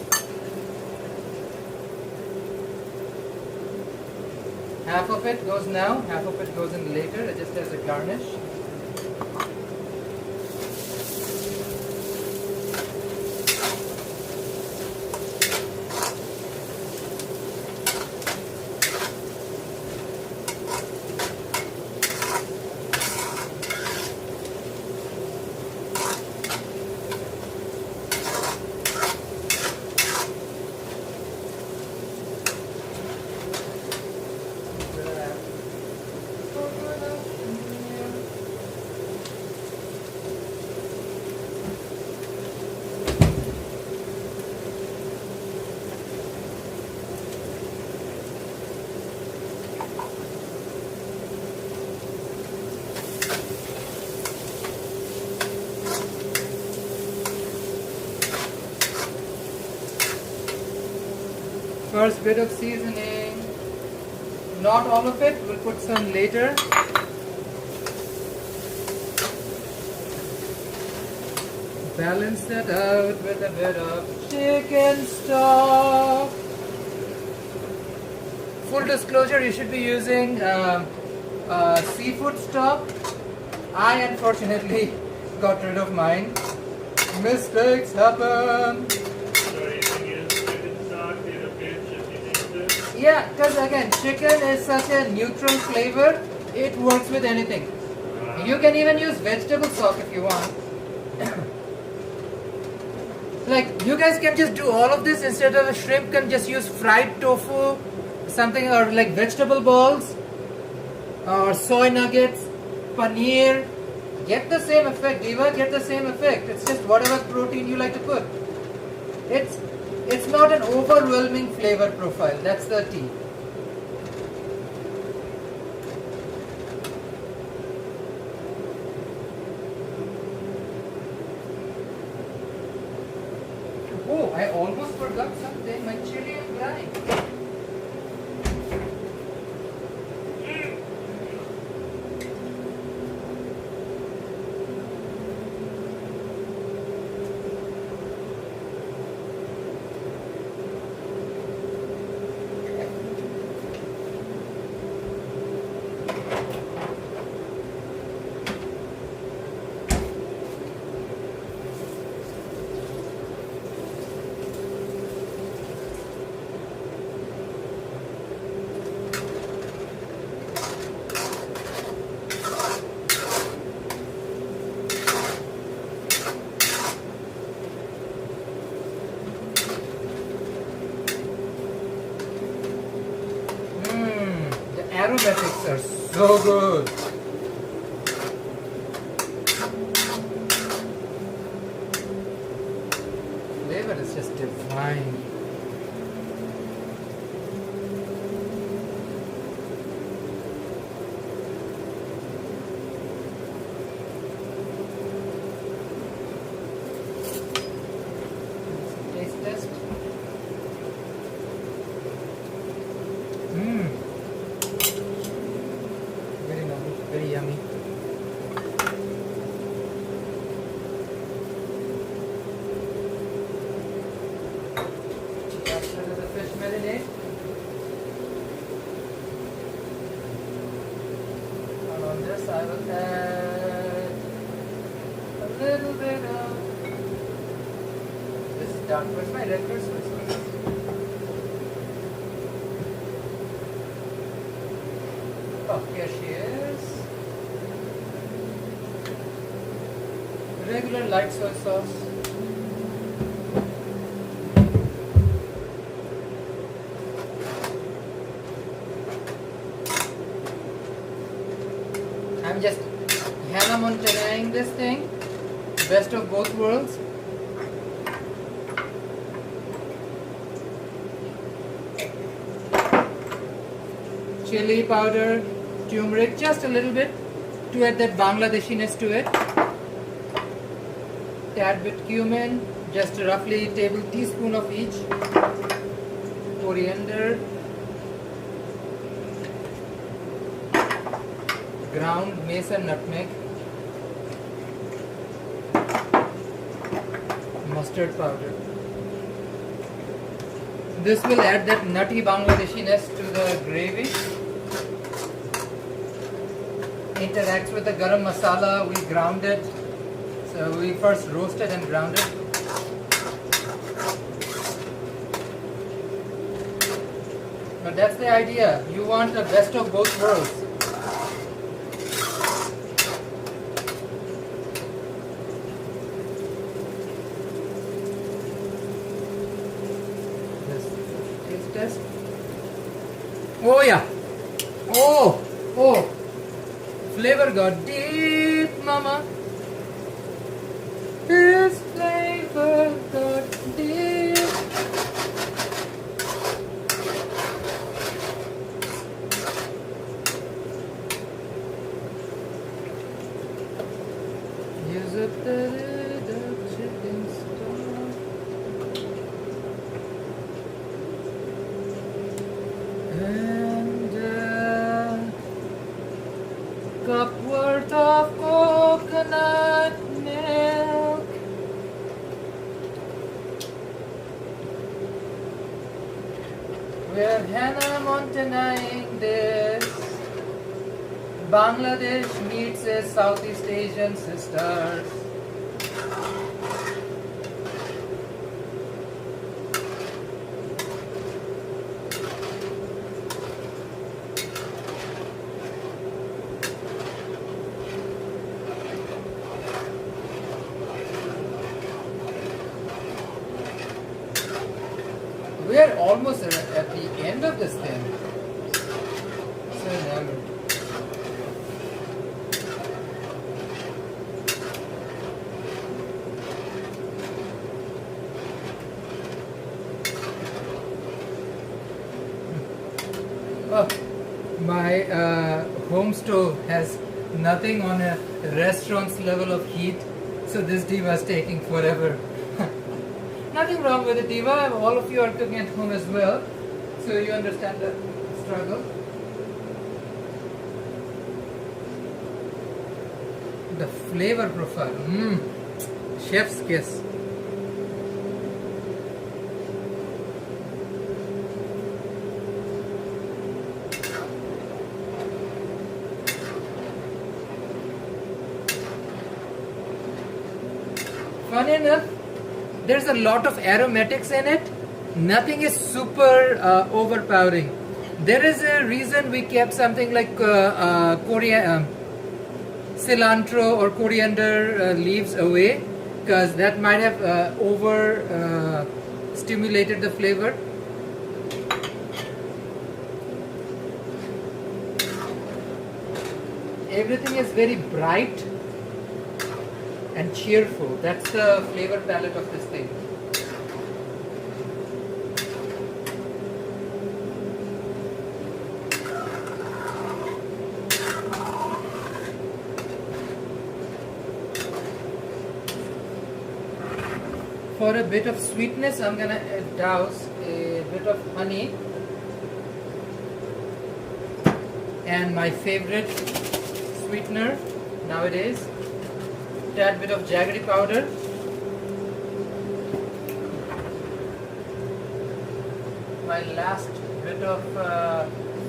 Half of it goes now, half of it goes in later, just as a garnish. First bit of seasoning, not all of it, we'll put some later. Balance that out with a bit of chicken stock. Full disclosure, you should be using seafood stock. I unfortunately got rid of mine. Mistakes happen. Yeah, because again, chicken is such a neutral flavor, it works with anything. You can even use vegetable stock if you want. Like, you guys can just do all of this instead of a shrimp, can just use fried tofu, something, or like vegetable balls, or soy nuggets, paneer. Get the same effect, Diva, get the same effect. It's just whatever protein you like to put. It's not an overwhelming flavor profile, that's the tea. Oh, I almost forgot something, my chili and brine. Aromatics are so good. Flavor is just divine. Taste test. Very lovely, very yummy. After the fish marinade. And on this I will add a little bit of this dark. Where's my red Christmas? Oh, here she is. Regular light soy sauce. I'm just Hannah Montanaing this thing. Best of both worlds. Chili powder, turmeric, just a little bit to add that Bangladeshiness to it. Tad bit cumin, just roughly table teaspoon of each. Coriander, ground mace and nutmeg, mustard powder. This will add that nutty Bangladeshiness to the gravy. Interacts with the garam masala. We ground it. So we first roast it and ground it. But that's the idea. You want the best of both worlds. Taste test. Oh yeah. Oh. Flavor got deep, mama. This flavor got deep. Use up the chicken stock. And cup worth of coconut milk. We're Hannah Montanaing this. Bangladesh meets its Southeast Asian sisters. We're almost at the end of this thing. So enamored. Oh, my home stove has nothing on a restaurant's level of heat, so this diva is taking forever. Nothing wrong with it, diva. All of you are cooking at home as well, so you understand the struggle. The flavor profile, chef's kiss. Funny enough, there's a lot of aromatics in it. Nothing is super overpowering. There is a reason we kept something like cilantro or coriander leaves away, because that might have over stimulated the flavor. Everything is very bright and cheerful. That's the flavor palette of this thing. For a bit of sweetness, I'm gonna douse a bit of honey and my favorite sweetener nowadays, tad bit of jaggery powder, my last bit of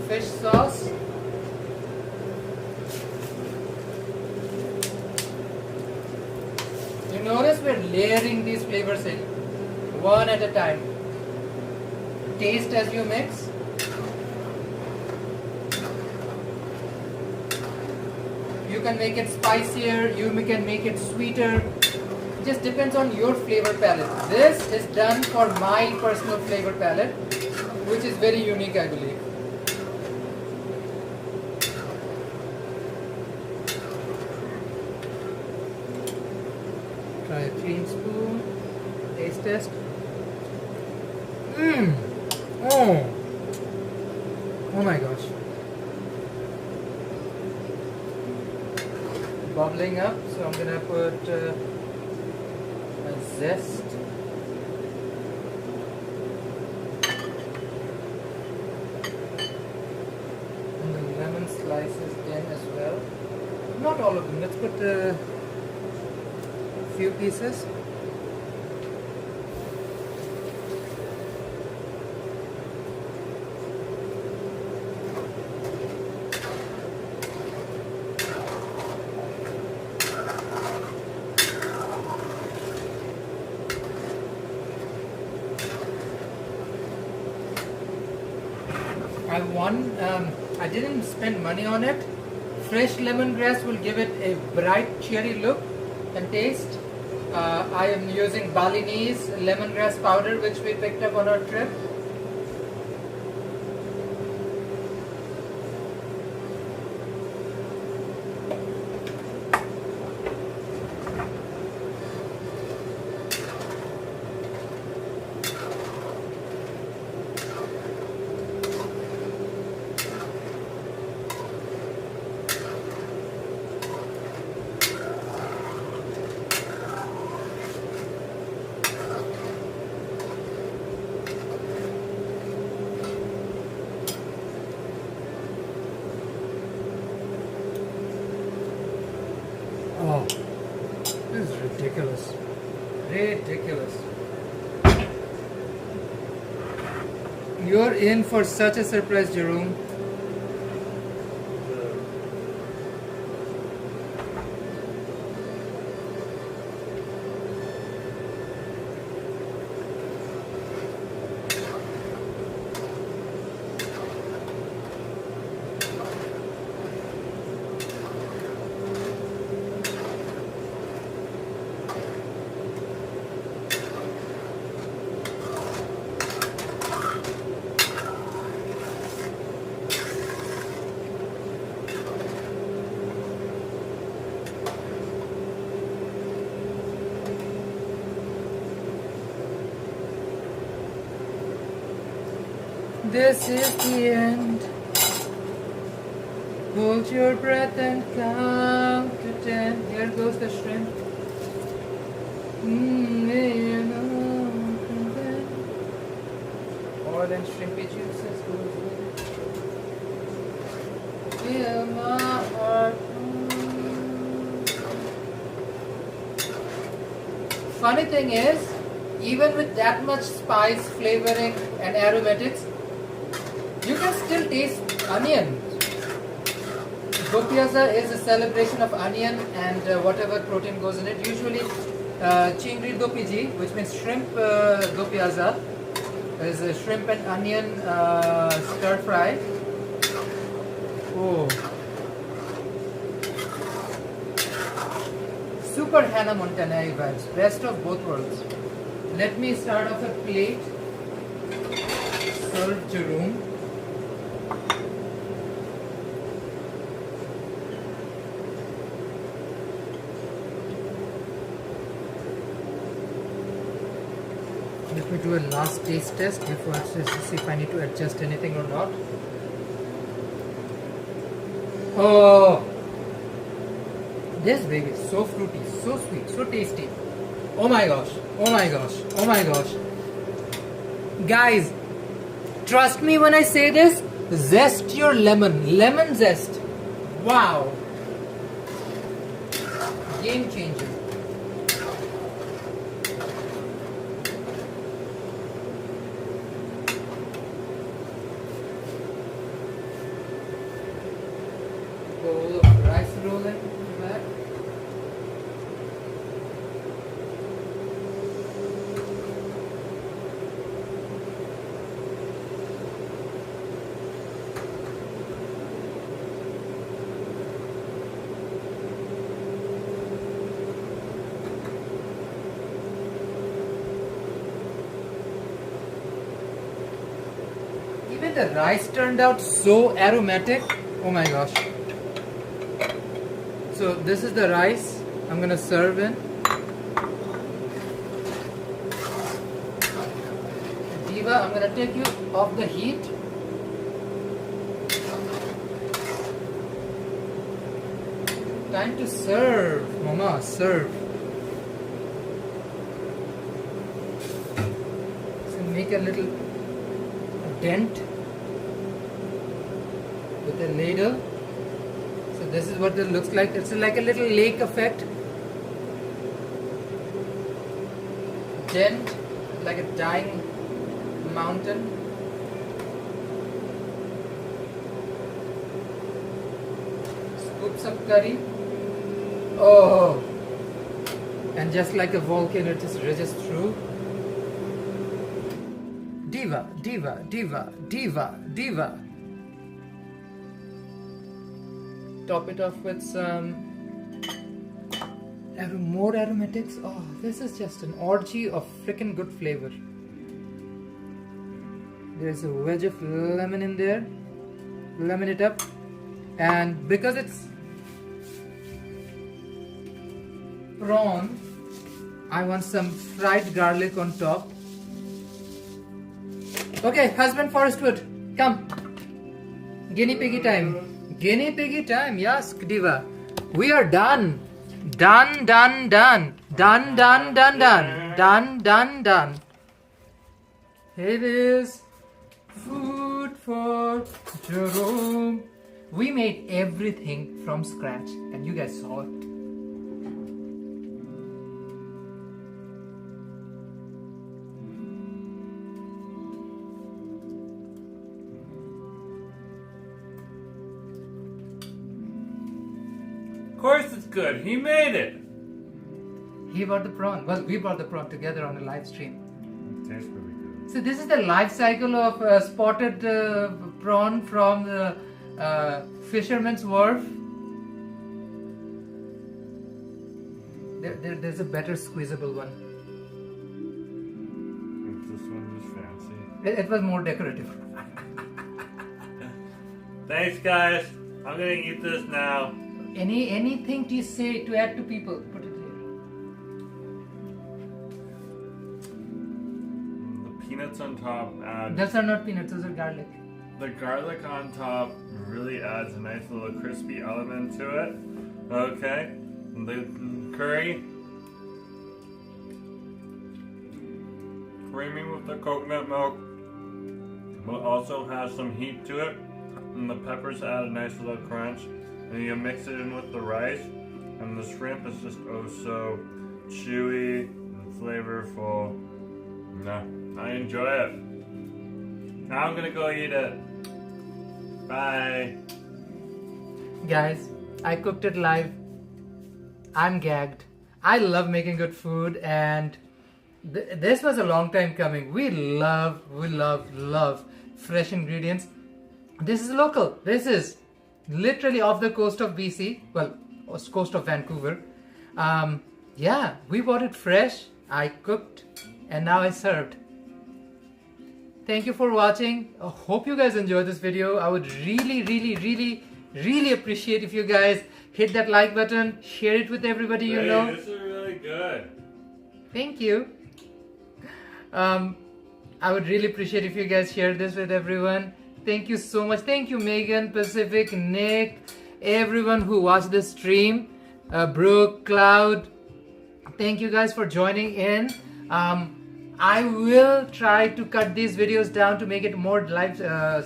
fish sauce, you notice we're layering these flavors in one at a time. Taste as you mix. You can make it spicier, you can make it sweeter. It just depends on your flavor palette. This is done for my personal flavor palette, which is very unique, I believe. Try a clean spoon. Taste test. Oh my gosh. Bubbling up, so I'm gonna put a zest. And the lemon slices in as well. Not all of them, let's put a few pieces. I didn't spend money on it. Fresh lemongrass will give it a bright cherry look and taste. I am using Balinese lemongrass powder, which we picked up on our trip. Oh, this is ridiculous. Ridiculous. You're in for such a surprise, Jerome. This is the end. Hold your breath and count to 10. Here goes the shrimp. You know, and then oil and shrimpy juices goes with it. Feel my heart. Funny thing is, even with that much spice, flavoring and aromatics, you can still taste onion. Gopyaza is a celebration of onion and whatever protein goes in it. Usually, chingri dopiji, which means shrimp gopyaza, is a shrimp and onion stir fry. Oh, super Hannah Montana vibes. Best of both worlds. Let me start off a plate. Serve Jerome. Let me do a last taste test before I see if I need to adjust anything or not. Oh, this baby is so fruity, so sweet, so tasty. Oh my gosh, oh my gosh, oh my gosh. Guys, trust me when I say this, zest your lemon zest. Wow. Game changer. Bowl of rice rolling back. Even the rice turned out so aromatic. Oh my gosh. So this is the rice I'm gonna serve in. Diva, I'm gonna take you off the heat. Time to serve, Mama, serve. So make a little dent with a ladle. So this is what it looks like. It's like a little lake effect. Dent, like a dying mountain. Scoops of curry. Oh, and just like a volcano, it just ridges through. Diva, diva, diva, diva, diva. Top it off with some more aromatics. Oh, this is just an orgy of freaking good flavor. There's a wedge of lemon in there. Lemon it up. And because it's prawn, I want some fried garlic on top. Okay, husband Forestwood, come. Guinea piggy time. Guinea piggy time, yes, Diva. We are done. Done, done, done. Done, done, done, done. Done, done, done. It is food for Jerome. We made everything from scratch and you guys saw it. Of course it's good. He made it. He brought the prawn. Well, we brought the prawn together on a live stream. It tastes really good. So this is the life cycle of spotted prawn from the Fisherman's Wharf. There's a better squeezable one. This one was fancy. It was more decorative. Thanks, guys. I'm gonna eat this now. Anything to say to add to people? Put it here. The peanuts on top add. Those are not peanuts, those are garlic. The garlic on top really adds a nice little crispy element to it. Okay. The curry. Creamy with the coconut milk. But also has some heat to it. And the peppers add a nice little crunch. And you mix it in with the rice. And the shrimp is just oh so chewy and flavorful. Yeah, I enjoy it. Now I'm gonna go eat it. Bye. Guys, I cooked it live. I'm gagged. I love making good food, and this was a long time coming. We love fresh ingredients. This is local. This is literally off the coast of BC. Well, coast of Vancouver. Yeah, we bought it fresh. I cooked, and now I served. Thank you for watching. I hope you guys enjoyed this video. I would really appreciate if you guys hit that like button, share it with everybody you know. This is really good. Thank you. I would really appreciate if you guys share this with everyone. Thank you so much. Thank you, Megan, Pacific, Nick, everyone who watched this stream. Brooke, Cloud. Thank you guys for joining in. I will try to cut these videos down to make it more live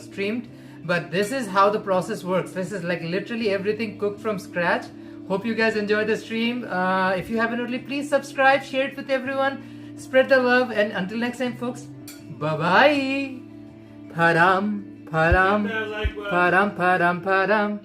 streamed. But this is how the process works. This is like literally everything cooked from scratch. Hope you guys enjoyed the stream. If you haven't already, please subscribe, share it with everyone, spread the love, and until next time, folks, bye-bye. Padam, padam, padam, padam, padam, padam.